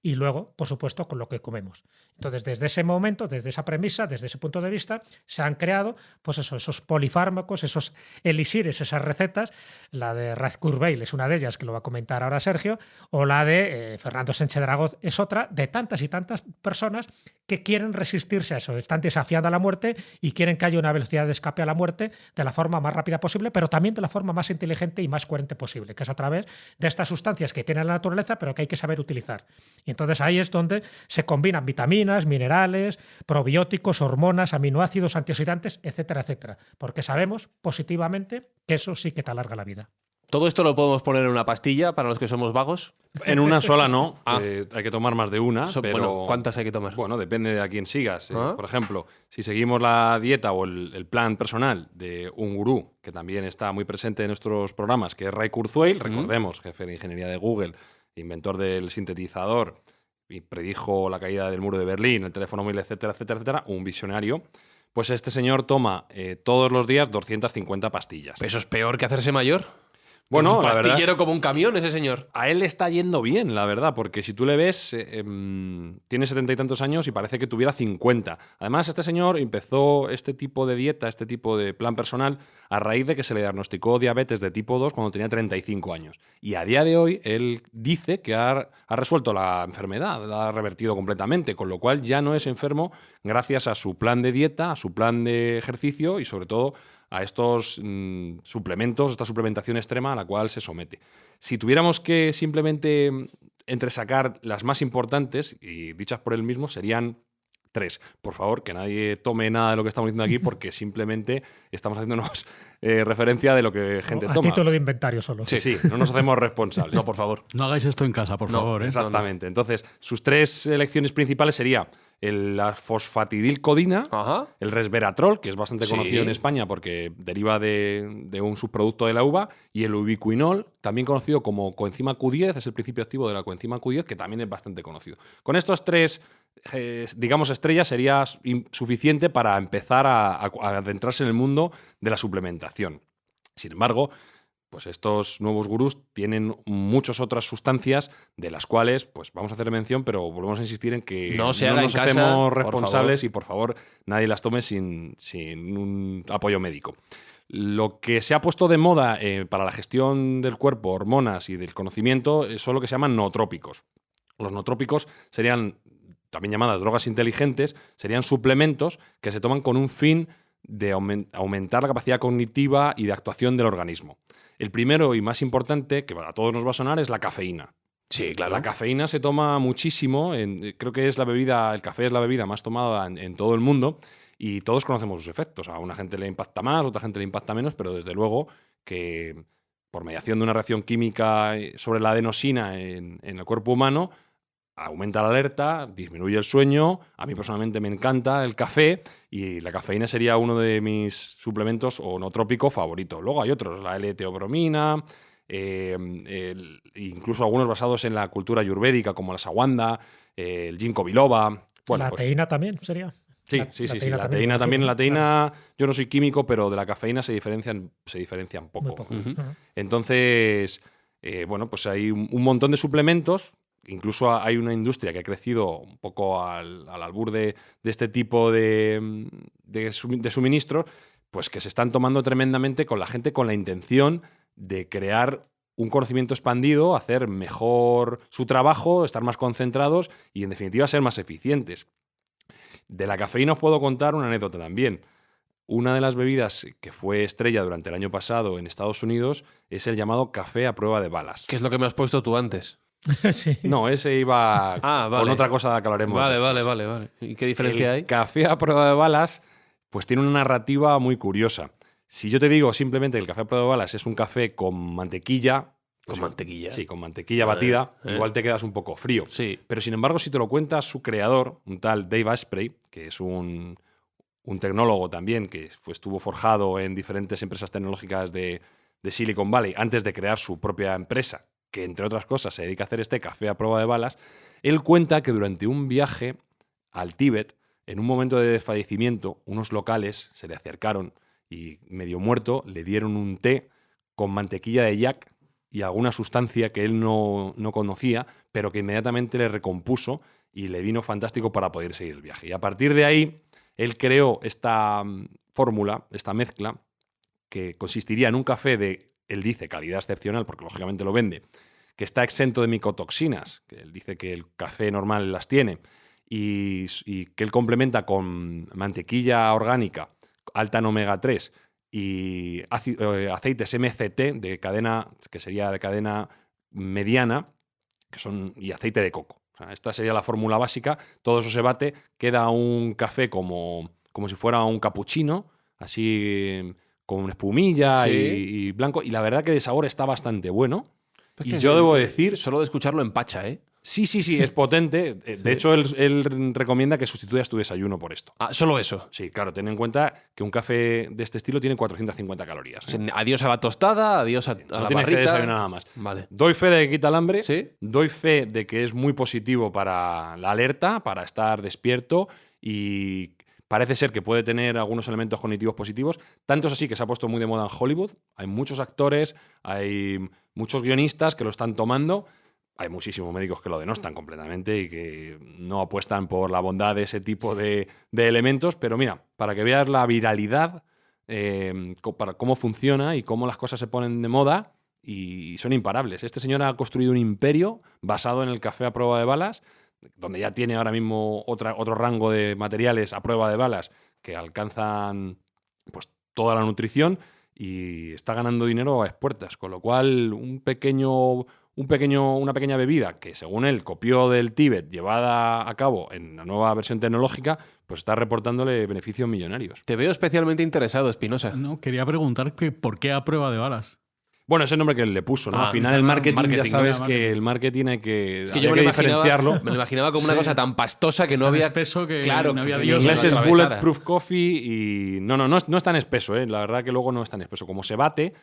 y luego, por supuesto, con lo que comemos. Entonces, desde ese momento, desde esa premisa, desde ese punto de vista, se han creado pues eso, esos polifármacos, esos elixires, esas recetas. La de Razkurbel es una de ellas, que lo va a comentar ahora Sergio, o la de Fernando Sánchez Dragó es otra, de tantas y tantas personas que quieren resistirse a eso, están desafiando a la muerte y quieren que haya una velocidad de escape a la muerte de la forma más rápida posible, pero también de la forma más inteligente y más coherente posible, que es a través de estas sustancias que tiene la naturaleza, pero que hay que saber utilizar. Y entonces ahí es donde se combinan vitaminas, minerales, probióticos, hormonas, aminoácidos, antioxidantes, etcétera, etcétera, porque sabemos positivamente que eso sí que te alarga la vida. ¿Todo esto lo podemos poner en una pastilla para los que somos vagos? En una sola no, hay que tomar más de una, pero bueno, ¿cuántas hay que tomar? Bueno, depende de a quién sigas. Por ejemplo, si seguimos la dieta o el plan personal de un gurú, que también está muy presente en nuestros programas, que es Ray Kurzweil, recordemos, jefe de ingeniería de Google, inventor del sintetizador, y predijo la caída del muro de Berlín, el teléfono móvil, etcétera, etcétera, etcétera, un visionario. Pues este señor toma todos los días 250 pastillas. ¿Eso es peor que hacerse mayor? Bueno, un pastillero, la verdad, como un camión ese señor. A él le está yendo bien, la verdad, porque si tú le ves, tiene 70 y tantos años y parece que tuviera 50. Además, este señor empezó este tipo de dieta, este tipo de plan personal, a raíz de que se le diagnosticó diabetes de tipo 2 cuando tenía 35 años. Y a día de hoy, él dice que ha resuelto la enfermedad, la ha revertido completamente, con lo cual ya no es enfermo gracias a su plan de dieta, a su plan de ejercicio y sobre todo a estos suplementos, esta suplementación extrema a la cual se somete. Si tuviéramos que simplemente entresacar las más importantes, y dichas por él mismo, serían 3. Por favor, que nadie tome nada de lo que estamos diciendo aquí porque simplemente estamos haciéndonos referencia de lo que gente toma. A título de inventario solo. Sí, no nos hacemos responsables. No, por favor. No hagáis esto en casa, por favor. Exactamente. Entonces, sus 3 elecciones principales serían la fosfatidilcodina, el resveratrol, que es bastante conocido en España porque deriva de un subproducto de la uva, y el ubiquinol, también conocido como coenzima Q10, es el principio activo de la coenzima Q10, que también es bastante conocido. Con estos 3, digamos, estrellas sería suficiente para empezar a adentrarse en el mundo de la suplementación. Sin embargo, pues estos nuevos gurús tienen muchas otras sustancias de las cuales, pues vamos a hacer mención, pero volvemos a insistir en que no nos hacemos responsables y por favor nadie las tome sin un apoyo médico. Lo que se ha puesto de moda para la gestión del cuerpo, hormonas y del conocimiento son lo que se llaman nootrópicos. Los nootrópicos serían, también llamadas drogas inteligentes, serían suplementos que se toman con un fin de aumentar la capacidad cognitiva y de actuación del organismo. El primero y más importante, que a todos nos va a sonar, es la cafeína. Sí, claro. La cafeína se toma muchísimo, creo que es el café es la bebida más tomada en todo el mundo y todos conocemos sus efectos. A una gente le impacta más, a otra gente le impacta menos, pero desde luego que por mediación de una reacción química sobre la adenosina en el cuerpo humano, aumenta la alerta, disminuye el sueño. A mí personalmente me encanta el café y la cafeína sería uno de mis suplementos onotrópicos favoritos. Luego hay otros, la L-teobromina, incluso algunos basados en la cultura ayurvédica como la ashwagandha, el ginkgo biloba. Bueno, la teína también sería. Sí, la teína también. La teína, yo no soy químico, pero de la cafeína se diferencian poco. Muy poco. Entonces, bueno, pues hay un montón de suplementos. Incluso hay una industria que ha crecido un poco al albur de este tipo de suministros, pues que se están tomando tremendamente con la gente con la intención de crear un conocimiento expandido, hacer mejor su trabajo, estar más concentrados y, en definitiva, ser más eficientes. De la cafeína os puedo contar una anécdota también. Una de las bebidas que fue estrella durante el año pasado en Estados Unidos es el llamado café a prueba de balas. ¿Qué es lo que me has puesto tú antes? Sí. No, ese iba vale. con otra cosa que hablaremos después. Vale. ¿Y qué diferencia hay? El café a prueba de balas pues tiene una narrativa muy curiosa. Si yo te digo simplemente que el café a prueba de balas es un café con mantequilla... ¿Con mantequilla? Sí, con mantequilla batida, ¿eh? Igual te quedas un poco frío. Sí. Pero sin embargo, si te lo cuenta su creador, un tal Dave Asprey, que es un tecnólogo también, que estuvo forjado en diferentes empresas tecnológicas de Silicon Valley antes de crear su propia empresa, que entre otras cosas se dedica a hacer este café a prueba de balas, él cuenta que durante un viaje al Tíbet, en un momento de desfallecimiento, unos locales se le acercaron y, medio muerto, le dieron un té con mantequilla de yak y alguna sustancia que él no conocía, pero que inmediatamente le recompuso y le vino fantástico para poder seguir el viaje. Y a partir de ahí, él creó esta fórmula, esta mezcla, que consistiría en un café de, él dice, calidad excepcional, porque lógicamente lo vende, que está exento de micotoxinas, que él dice que el café normal las tiene, y que él complementa con mantequilla orgánica, alta en omega 3, y aceites MCT de cadena, que sería de cadena mediana, y aceite de coco. O sea, esta sería la fórmula básica. Todo eso se bate, queda un café como si fuera un cappuccino, así con espumilla y blanco. Y la verdad que de sabor está bastante bueno. Pues y yo debo decir... Solo de escucharlo empacha, ¿eh? Sí, es potente. De hecho, él recomienda que sustituyas tu desayuno por esto. Ah, solo eso. Sí, claro, ten en cuenta que un café de este estilo tiene 450 calorías. O sea, adiós a la tostada, adiós a no la tienes barrita. que desayunar nada más. Vale. Doy fe de que quita el hambre. ¿Sí? Doy fe de que es muy positivo para la alerta, para estar despierto y parece ser que puede tener algunos elementos cognitivos positivos. Tanto es así que se ha puesto muy de moda en Hollywood. Hay muchos actores, hay muchos guionistas que lo están tomando. Hay muchísimos médicos que lo denostan completamente y que no apuestan por la bondad de ese tipo de elementos. Pero mira, para que veas la viralidad, para cómo funciona y cómo las cosas se ponen de moda y son imparables. Este señor ha construido un imperio basado en el café a prueba de balas, donde ya tiene ahora mismo otro rango de materiales a prueba de balas que alcanzan pues toda la nutrición y está ganando dinero a expuertas. Con lo cual, una pequeña bebida que, según él, copió del Tíbet, llevada a cabo en la nueva versión tecnológica, pues está reportándole beneficios millonarios. Te veo especialmente interesado, Espinosa. No, quería preguntar que por qué a prueba de balas. Bueno, ese es el nombre que él le puso, ¿no? Ah, Al final el marketing ya sabes marketing. que el marketing hay que, Es que había yo que diferenciarlo. me lo imaginaba como una Sí. cosa tan pastosa que no Tan había... espeso que claro, no había que Dios. En lo inglés es atravesara. Bulletproof Coffee y... No es tan espeso, ¿eh? La verdad que luego no es tan espeso. Como se bate,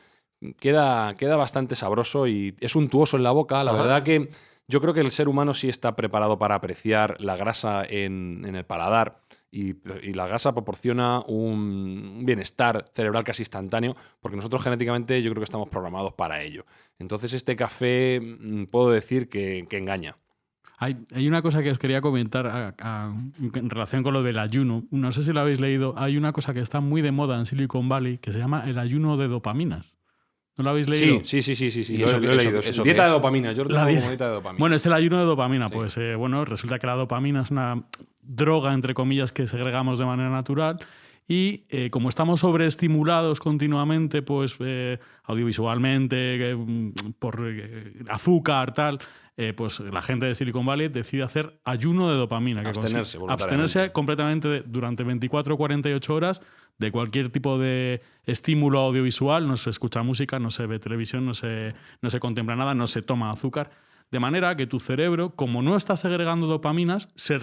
queda bastante sabroso y es untuoso en la boca. La verdad que yo creo que el ser humano sí está preparado para apreciar la grasa en el paladar y la grasa proporciona un bienestar cerebral casi instantáneo porque nosotros genéticamente yo creo que estamos programados para ello. Entonces este café puedo decir que engaña. Hay una cosa que os quería comentar en relación con lo del ayuno. No sé si lo habéis leído. Hay una cosa que está muy de moda en Silicon Valley que se llama el ayuno de dopaminas. ¿No lo habéis leído? Sí. ¿Y Lo he leído. eso Dieta qué de es? dopamina. Yo lo tengo como dieta de dopamina. Bueno, es el ayuno de dopamina. Sí. Pues bueno, resulta que la dopamina es una droga, entre comillas, que segregamos de manera natural Y como estamos sobreestimulados continuamente, pues audiovisualmente, por azúcar, tal, pues la gente de Silicon Valley decide hacer ayuno de dopamina. Abstenerse completamente durante 24 o 48 horas de cualquier tipo de estímulo audiovisual. No se escucha música, no se ve televisión, no se contempla nada, no se toma azúcar. De manera que tu cerebro, como no está segregando dopaminas, se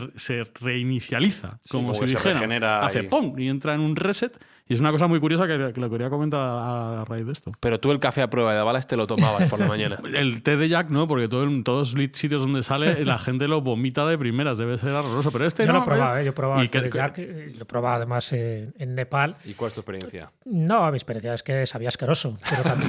reinicializa. Sí, como si dijera, hace ¡pum! Y entra en un reset. Y es una cosa muy curiosa que lo quería comentar a raíz de esto. Pero tú el café a prueba de balas te lo tomabas por la mañana. El té de Jack no, porque en todos los sitios donde sale la gente lo vomita de primeras. Debe ser horroroso. Pero yo lo he probado, yo he probado el té de Jack. Lo he probado además en Nepal. ¿Y cuál es tu experiencia? No, mi experiencia es que sabía asqueroso.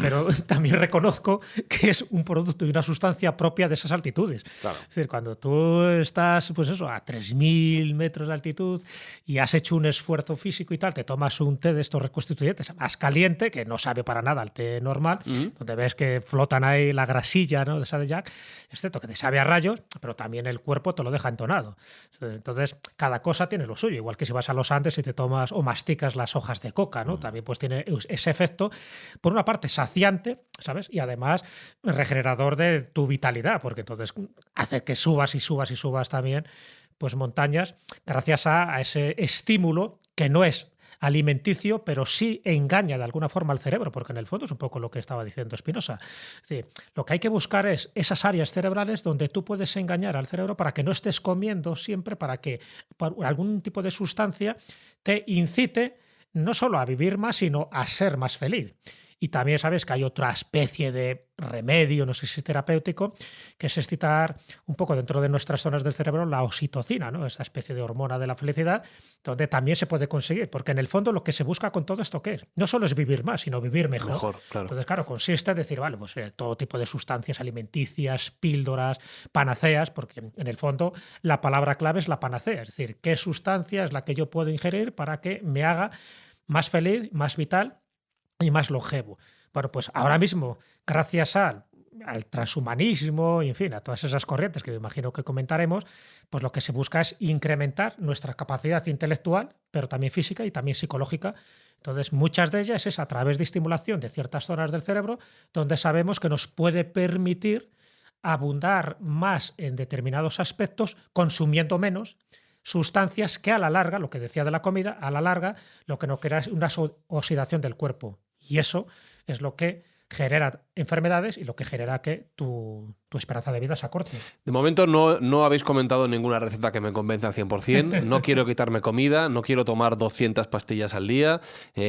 Pero también reconozco que es un producto y una sustancia propia de esas altitudes. Claro. Es decir, cuando tú estás pues eso, a 3.000 metros de altitud y has hecho un esfuerzo físico y tal, te tomas un té de estos reconstituyentes más caliente, que no sabe para nada el té normal, donde ves que flotan ahí la grasilla, ¿no?, de esa de Jack, excepto que te sabe a rayos, pero también el cuerpo te lo deja entonado. Entonces, cada cosa tiene lo suyo, igual que si vas a los Andes y te tomas o masticas las hojas de coca, ¿no? También pues tiene ese efecto, por una parte saciante, ¿sabes? Y además regenerador de tu vitalidad, porque entonces hace que subas y subas y subas también pues montañas gracias a ese estímulo que no es alimenticio, pero sí engaña de alguna forma al cerebro, porque en el fondo es un poco lo que estaba diciendo Spinoza. Es decir, lo que hay que buscar es esas áreas cerebrales donde tú puedes engañar al cerebro para que no estés comiendo siempre, para que por algún tipo de sustancia te incite no solo a vivir más, sino a ser más feliz. Y también sabes que hay otra especie de remedio, no sé si terapéutico, que es excitar un poco dentro de nuestras zonas del cerebro la oxitocina, ¿no? Esa especie de hormona de la felicidad, donde también se puede conseguir, porque en el fondo lo que se busca con todo esto, ¿qué es? No solo es vivir más, sino vivir mejor. Claro. Entonces, claro, consiste en decir, vale, pues todo tipo de sustancias alimenticias, píldoras, panaceas, porque en el fondo la palabra clave es la panacea, es decir, qué sustancia es la que yo puedo ingerir para que me haga más feliz, más vital y más longevo. Bueno, pues ahora mismo, gracias al transhumanismo y, en fin, a todas esas corrientes que me imagino que comentaremos, pues lo que se busca es incrementar nuestra capacidad intelectual, pero también física y también psicológica. Entonces, muchas de ellas es a través de estimulación de ciertas zonas del cerebro, donde sabemos que nos puede permitir abundar más en determinados aspectos, consumiendo menos sustancias que a la larga, lo que decía de la comida, a la larga lo que nos crea es una oxidación del cuerpo. Y eso es lo que genera enfermedades y lo que genera que tu esperanza de vida se acorte. De momento no habéis comentado ninguna receta que me convenza al 100%. No quiero quitarme comida, no quiero tomar 200 pastillas al día,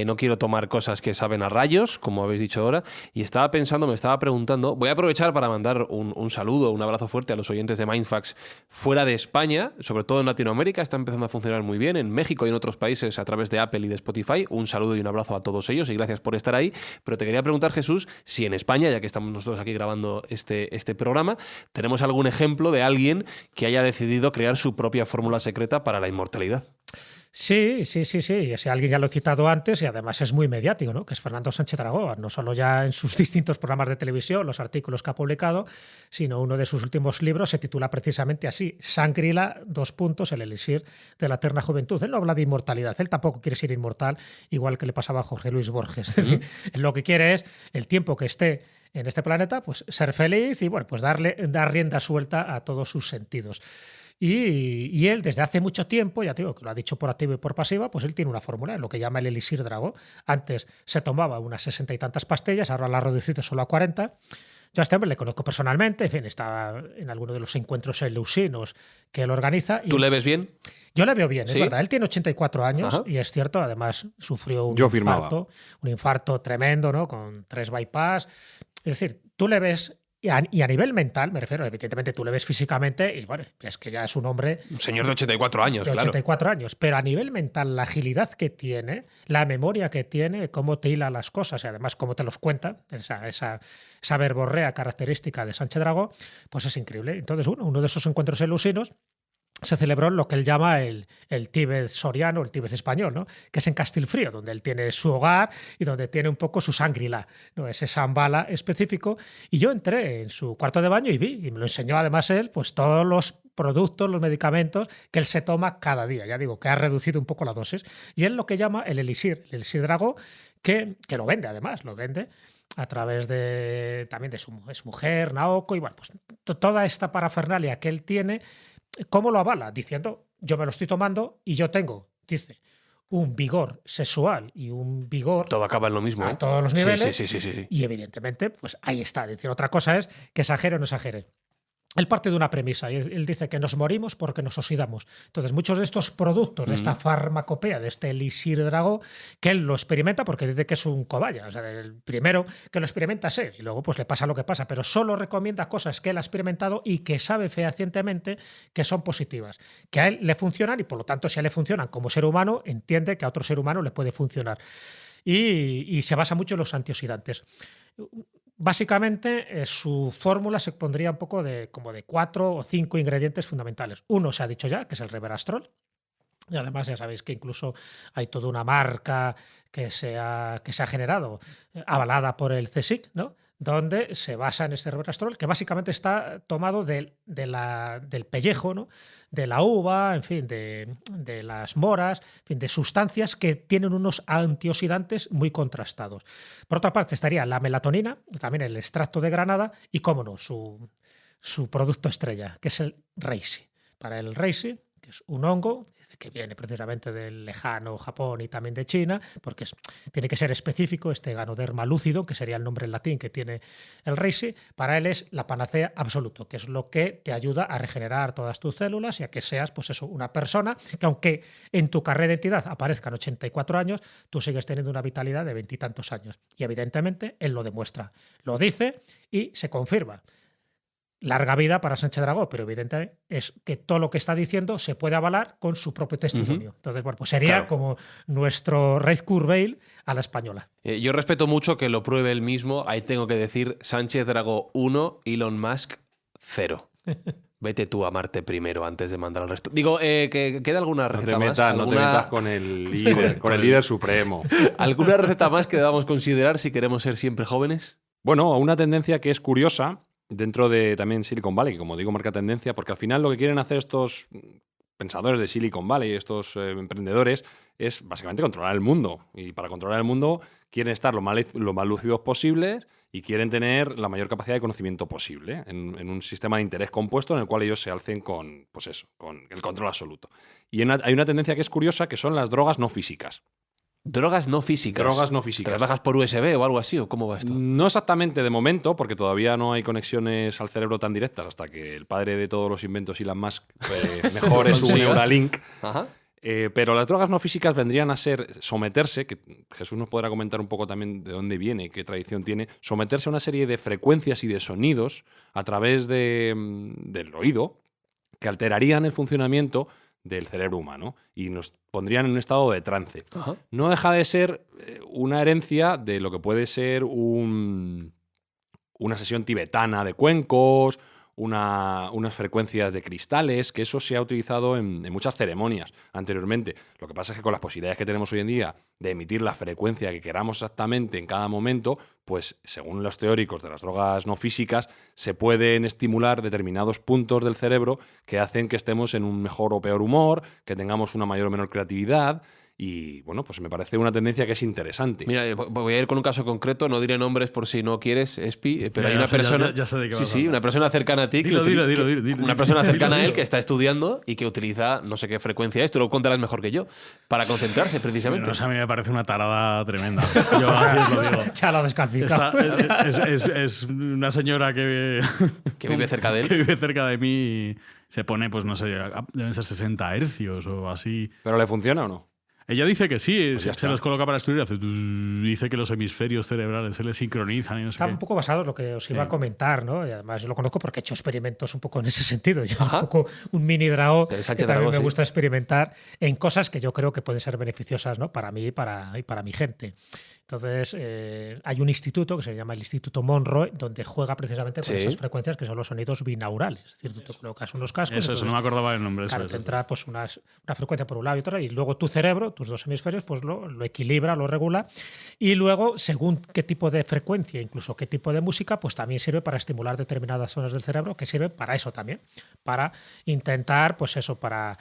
no quiero tomar cosas que saben a rayos, como habéis dicho ahora. Y me estaba preguntando, voy a aprovechar para mandar un saludo, un abrazo fuerte a los oyentes de Mindfacts fuera de España, sobre todo en Latinoamérica. Está empezando a funcionar muy bien, en México y en otros países a través de Apple y de Spotify. Un saludo y un abrazo a todos ellos y gracias por estar ahí. Pero te quería preguntar, Jesús, si en España, ya que estamos nosotros aquí grabando este programa, tenemos algún ejemplo de alguien que haya decidido crear su propia fórmula secreta para la inmortalidad. Sí. Ese alguien ya lo he citado antes y además es muy mediático, ¿no? Que es Fernando Sánchez Dragó, no solo ya en sus distintos programas de televisión, los artículos que ha publicado, sino uno de sus últimos libros se titula precisamente así, Shangri-La, el elixir de la eterna juventud. Él no habla de inmortalidad, él tampoco quiere ser inmortal, igual que le pasaba a Jorge Luis Borges. Él lo que quiere es el tiempo que esté en este planeta, pues ser feliz y bueno, pues dar rienda suelta a todos sus sentidos. Y él, desde hace mucho tiempo, ya te digo que lo ha dicho por activa y por pasiva, pues él tiene una fórmula, lo que llama el elixir Dragó. Antes se tomaba unas 60 y tantas pastillas, ahora la ha reducido solo a 40. Yo a este hombre le conozco personalmente, en fin, está en alguno de los encuentros eleusinos que él organiza. ¿Tú le ves bien? Yo le veo bien, ¿Sí? Es verdad. Él tiene 84 años. Ajá. Y es cierto, además sufrió un infarto tremendo, ¿no? Con 3 bypass. Es decir, tú le ves. Y a nivel mental, me refiero, evidentemente tú le ves físicamente y bueno, es que ya es un hombre... Un señor de 84 años, de 84 años, pero a nivel mental, la agilidad que tiene, la memoria que tiene, cómo te hila las cosas y además cómo te los cuenta, esa verborrea característica de Sánchez Dragó, pues es increíble. Entonces, uno de esos encuentros elusinos se celebró en lo que él llama el Tíbet soriano, el Tíbet español, ¿no? Que es en Castilfrío, donde él tiene su hogar y donde tiene un poco su Shangri-La, ¿no? Ese Shambhala específico. Y yo entré en su cuarto de baño y vi, y me lo enseñó además él, pues todos los productos, los medicamentos que él se toma cada día. Ya digo, que ha reducido un poco la dosis. Y él lo que llama el elixir Drago, que lo vende además, lo vende a través también de su mujer, Naoko, y bueno, pues toda esta parafernalia que él tiene, ¿cómo lo avala? Diciendo, yo me lo estoy tomando y yo tengo, dice, un vigor sexual y un vigor... Todo acaba en lo mismo. A todos los niveles. Sí. Y evidentemente, pues ahí está. Es decir, otra cosa es que exagere o no exagere. Él parte de una premisa y él dice que nos morimos porque nos oxidamos. Entonces, muchos de estos productos, de esta farmacopea, de este elixir Drago, que él lo experimenta porque dice que es un cobaya. O sea, el primero que lo experimenta es él y luego pues le pasa lo que pasa, pero solo recomienda cosas que él ha experimentado y que sabe fehacientemente que son positivas, que a él le funcionan y por lo tanto, si a él le funcionan como ser humano, entiende que a otro ser humano le puede funcionar. Y se basa mucho en los antioxidantes. Básicamente, su fórmula se pondría un poco como de 4 o 5 ingredientes fundamentales. Uno se ha dicho ya, que es el resveratrol. Y además ya sabéis que incluso hay toda una marca que se ha generado, avalada por el CSIC, ¿no? Donde se basa en este resveratrol, que básicamente está tomado del pellejo, ¿no? De la uva, en fin, de las moras, en fin, de sustancias que tienen unos antioxidantes muy contrastados. Por otra parte estaría la melatonina, también el extracto de granada y, cómo no, su producto estrella, que es el reishi. Para el reishi, que es un hongo que viene precisamente del lejano Japón y también de China, porque tiene que ser específico, este Ganoderma lúcido, que sería el nombre en latín que tiene el reishi, para él es la panacea absoluto, que es lo que te ayuda a regenerar todas tus células y a que seas, pues eso, una persona que, aunque en tu carnet de identidad aparezcan 84 años, tú sigues teniendo una vitalidad de 20 y tantos años. Y evidentemente él lo demuestra, lo dice y se confirma. Larga vida para Sánchez Dragó, pero evidentemente es que todo lo que está diciendo se puede avalar con su propio testimonio. Entonces, bueno, pues sería como nuestro Ray Kurzweil a la española. Yo respeto mucho que lo pruebe él mismo. Ahí tengo que decir, Sánchez Dragó 1, Elon Musk 0. Vete tú a Marte primero antes de mandar al resto. Digo, que ¿queda alguna receta más? No te metas con el líder, con el líder supremo. ¿Alguna receta más que debamos considerar si queremos ser siempre jóvenes? Bueno, una tendencia que es curiosa dentro de también Silicon Valley, que como digo marca tendencia, porque al final lo que quieren hacer estos pensadores de Silicon Valley, estos emprendedores, es básicamente controlar el mundo. Y para controlar el mundo quieren estar lo más lúcidos posibles y quieren tener la mayor capacidad de conocimiento posible en un sistema de interés compuesto en el cual ellos se alcen con, pues eso, con el control absoluto. Y hay una tendencia que es curiosa, que son las drogas no físicas. Drogas no físicas. Drogas no físicas. ¿Te las bajas por USB o algo así? ¿O cómo va esto? No exactamente de momento, porque todavía no hay conexiones al cerebro tan directas, hasta que el padre de todos los inventos, Elon Musk, mejore su Neuralink. Ajá. Pero las drogas no físicas vendrían a ser someterse, que Jesús nos podrá comentar un poco también de dónde viene y qué tradición tiene, someterse a una serie de frecuencias y de sonidos a través del oído que alterarían el funcionamiento del cerebro humano y nos pondrían en un estado de trance. Ajá. No deja de ser una herencia de lo que puede ser una sesión tibetana de cuencos, unas frecuencias de cristales, que eso se ha utilizado en muchas ceremonias anteriormente. Lo que pasa es que con las posibilidades que tenemos hoy en día de emitir la frecuencia que queramos exactamente en cada momento, pues según los teóricos de las drogas no físicas, se pueden estimular determinados puntos del cerebro que hacen que estemos en un mejor o peor humor, que tengamos una mayor o menor creatividad. Y bueno, pues me parece una tendencia que es interesante. Mira, voy a ir con un caso concreto, no diré nombres por si no quieres, Espi, pero hay una persona. Ya sé de qué vas a Sí, hablar. una persona cercana a ti. Dilo. Una persona cercana a él que está estudiando y que utiliza no sé qué frecuencia es, tú lo contarás mejor que yo, para concentrarse precisamente. No, o sea, a mí me parece una tarada tremenda. Yo así os lo digo. Ya lo descalificado. Es una señora que vive cerca de él. Que vive cerca de mí y se pone, pues no sé, deben ser 60 hercios o así. ¿Pero le funciona o no? Ella dice que sí, Pues ya se está. los coloca para estudiar, dice que los hemisferios cerebrales se les sincronizan y no sé Está qué. un poco basado en lo que os iba a comentar, ¿no? Y además yo lo conozco porque he hecho experimentos un poco en ese sentido. Yo Ajá. un poco un mini Dragó El que Sánchez también Dragó, me sí. gusta experimentar en cosas que yo creo que pueden ser beneficiosas, ¿no? Para mí y para mi gente. Entonces, hay un instituto que se llama el Instituto Monroe, donde juega precisamente con esas frecuencias que son los sonidos binaurales. Es decir, tú te colocas unos cascos. Eso, no me acordaba el nombre. Claro, te entra pues, una frecuencia por un lado y otra, y luego tu cerebro, tus dos hemisferios, pues lo equilibra, lo regula. Y luego, según qué tipo de frecuencia, incluso qué tipo de música, pues también sirve para estimular determinadas zonas del cerebro, que sirve para eso también. Para intentar, pues eso, para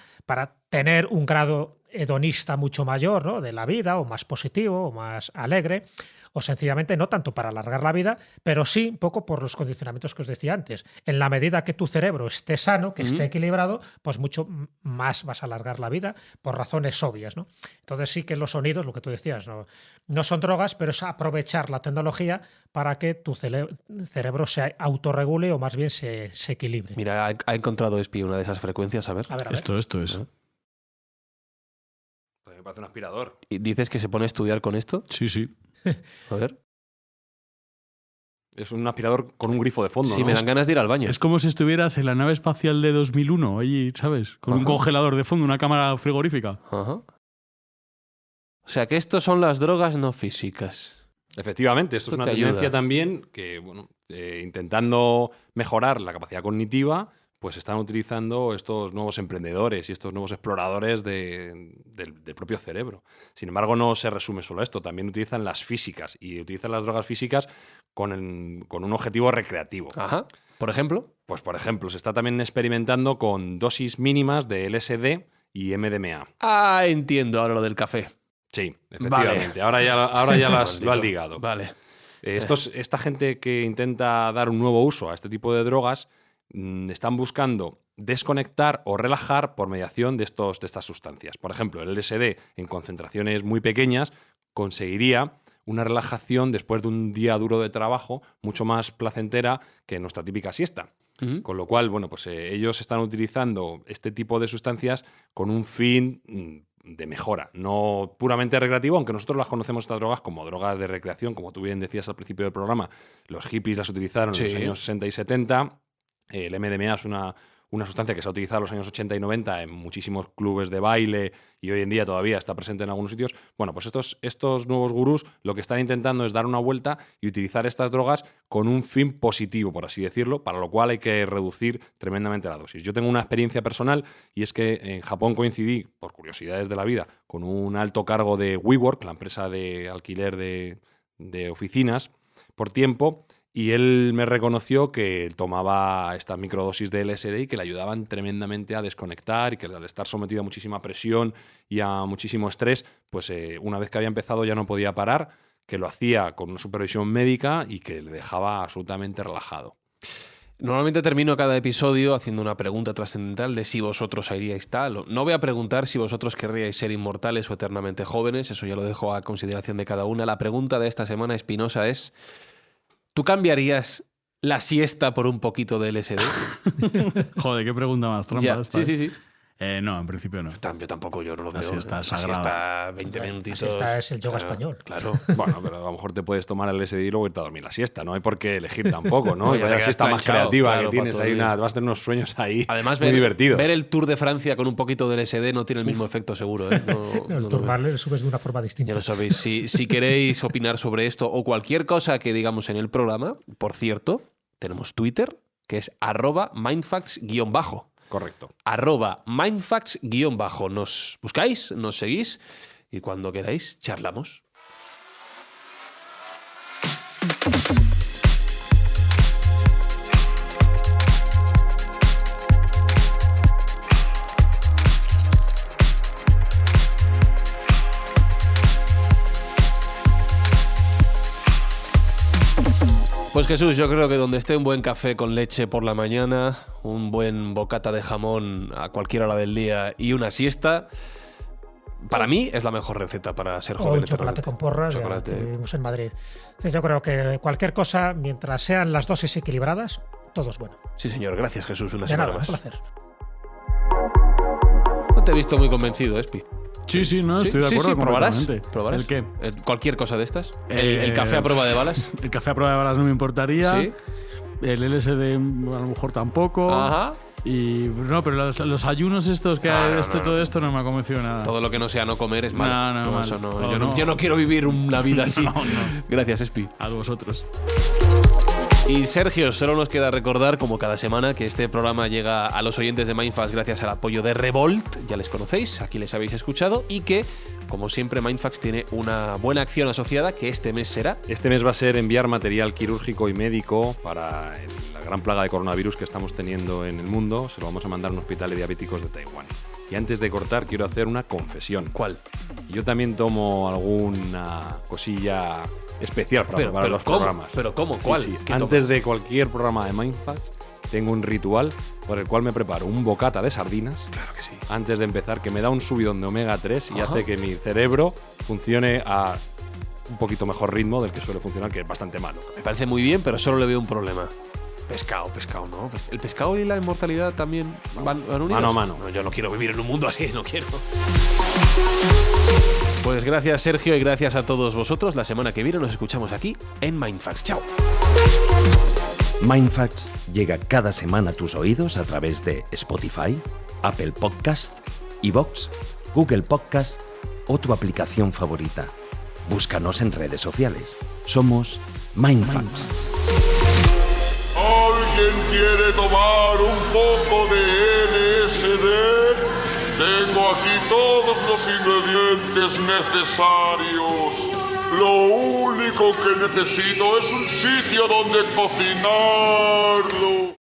tener un grado hedonista mucho mayor, ¿no?, de la vida, o más positivo, o más alegre, o sencillamente no tanto para alargar la vida, pero sí un poco por los condicionamientos que os decía antes. En la medida que tu cerebro esté sano, que esté equilibrado, pues mucho más vas a alargar la vida por razones obvias, ¿no? Entonces sí que los sonidos, lo que tú decías, no son drogas, pero es aprovechar la tecnología para que tu cerebro se autorregule o más bien se equilibre. Mira, ha encontrado Espi una de esas frecuencias, a ver. A ver. Esto es. Me parece un aspirador. ¿Y dices que se pone a estudiar con esto? Sí. A ver. Es un aspirador con un grifo de fondo, Sí, ¿no? me dan ganas de ir al baño. Es como si estuvieras en la nave espacial de 2001, allí, ¿sabes? Con un congelador de fondo, una cámara frigorífica. Ajá. O sea, que estos son las drogas no físicas. Efectivamente, esto es una tendencia también que, bueno, intentando mejorar la capacidad cognitiva, pues están utilizando estos nuevos emprendedores y estos nuevos exploradores del propio cerebro. Sin embargo, no se resume solo a esto, también utilizan las físicas y utilizan las drogas físicas con un objetivo recreativo. Ajá. ¿Por ejemplo? Pues, por ejemplo, se está también experimentando con dosis mínimas de LSD y MDMA. Ah, entiendo ahora lo del café. Sí, efectivamente. Vale. Ahora ya lo has ligado. Vale. Esta gente que intenta dar un nuevo uso a este tipo de drogas están buscando desconectar o relajar por mediación de estas sustancias. Por ejemplo, el LSD en concentraciones muy pequeñas conseguiría una relajación después de un día duro de trabajo mucho más placentera que nuestra típica siesta. Con lo cual, bueno, pues ellos están utilizando este tipo de sustancias con un fin de mejora, no puramente recreativo, aunque nosotros las conocemos estas drogas como drogas de recreación, como tú bien decías al principio del programa. Los hippies las utilizaron en los años 60 y 70. El MDMA es una sustancia que se ha utilizado en los años 80 y 90 en muchísimos clubes de baile y hoy en día todavía está presente en algunos sitios. Bueno, pues estos nuevos gurús lo que están intentando es dar una vuelta y utilizar estas drogas con un fin positivo, por así decirlo, para lo cual hay que reducir tremendamente la dosis. Yo tengo una experiencia personal y es que en Japón coincidí, por curiosidades de la vida, con un alto cargo de WeWork, la empresa de alquiler de oficinas, por tiempo. Y él me reconoció que tomaba estas microdosis de LSD y que le ayudaban tremendamente a desconectar y que al estar sometido a muchísima presión y a muchísimo estrés, pues una vez que había empezado ya no podía parar, que lo hacía con una supervisión médica y que le dejaba absolutamente relajado. Normalmente termino cada episodio haciendo una pregunta trascendental de si vosotros haríais tal. No voy a preguntar si vosotros querríais ser inmortales o eternamente jóvenes, eso ya lo dejo a consideración de cada una. La pregunta de esta semana, Espinosa, es... ¿tú cambiarías la siesta por un poquito de LSD? Joder, qué pregunta más trampa. Sí. No, en principio no. Yo tampoco, yo no lo veo. La siesta es la sagrada. siesta, 20 minutitos. La siesta es el yoga español. Claro. Bueno, pero a lo mejor te puedes tomar el LSD y luego irte a dormir la siesta. No hay por qué elegir tampoco, ¿no? Ya Vaya te siesta más planchado, creativa claro, que tienes para ahí. todo el día. Vas a tener unos sueños ahí Además, muy divertidos. ver el Tour de Francia con un poquito de LSD no tiene el mismo efecto, seguro. ¿eh? El turmal le subes de una forma distinta. Ya lo sabéis. Si queréis opinar sobre esto o cualquier cosa que digamos en el programa, por cierto, tenemos Twitter, que es @mindfacts_. Correcto. @mindfacts_. Nos buscáis, nos seguís y cuando queráis charlamos. Pues Jesús, yo creo que donde esté un buen café con leche por la mañana, un buen bocata de jamón a cualquier hora del día y una siesta, para mí es la mejor receta para ser joven. O un chocolate con porras, chocolate. Ya que vivimos en Madrid. Entonces yo creo que cualquier cosa, mientras sean las dosis equilibradas, todo es bueno. Sí, señor. Gracias, Jesús. Una De semana nada, más. un placer. No te he visto muy convencido, Espi. Sí, no, estoy de acuerdo. ¿Probarás? ¿El qué? ¿Cualquier cosa de estas? ¿El café a prueba de balas? El café a prueba de balas no me importaría. Sí. El LSD a lo mejor tampoco. Ajá. Y no, pero los ayunos estos que todo esto no me ha convencido nada. Todo lo que no sea no comer es malo. No, eso no. no. Yo no quiero vivir una vida así. No. Gracias, Espi. A vosotros. Y Sergio, solo nos queda recordar, como cada semana, que este programa llega a los oyentes de Mindfax gracias al apoyo de Revolt, ya les conocéis, aquí les habéis escuchado, y que, como siempre, Mindfax tiene una buena acción asociada, que este mes será... Este mes va a ser enviar material quirúrgico y médico para la gran plaga de coronavirus que estamos teniendo en el mundo. Se lo vamos a mandar a un hospital de diabéticos de Taiwán. Y antes de cortar, quiero hacer una confesión. ¿Cuál? Yo también tomo alguna cosilla especial para preparar los programas. ¿Pero cómo? ¿Cuál? Sí. ¿Qué Antes tomas? de cualquier programa de Mindfax, tengo un ritual por el cual me preparo un bocata de sardinas. Claro que sí. Antes de empezar, que me da un subidón de omega 3 y Ajá. hace que mi cerebro funcione a un poquito mejor ritmo del que suele funcionar, que es bastante malo. Me parece muy bien, pero solo le veo un problema. Pescado, ¿no? ¿El pescado y la inmortalidad también van unidos? Mano a mano. No, yo no quiero vivir en un mundo así, no quiero. Pues gracias, Sergio, y gracias a todos vosotros. La semana que viene nos escuchamos aquí en Mindfax. ¡Chao! Mindfacts llega cada semana a tus oídos a través de Spotify, Apple Podcast, iVoox, Google Podcast o tu aplicación favorita. Búscanos en redes sociales. Somos Mindfacts. ¿Alguien quiere tomar un poco de LSD? Tengo aquí todos los ingredientes necesarios. Lo único que necesito es un sitio donde cocinarlo.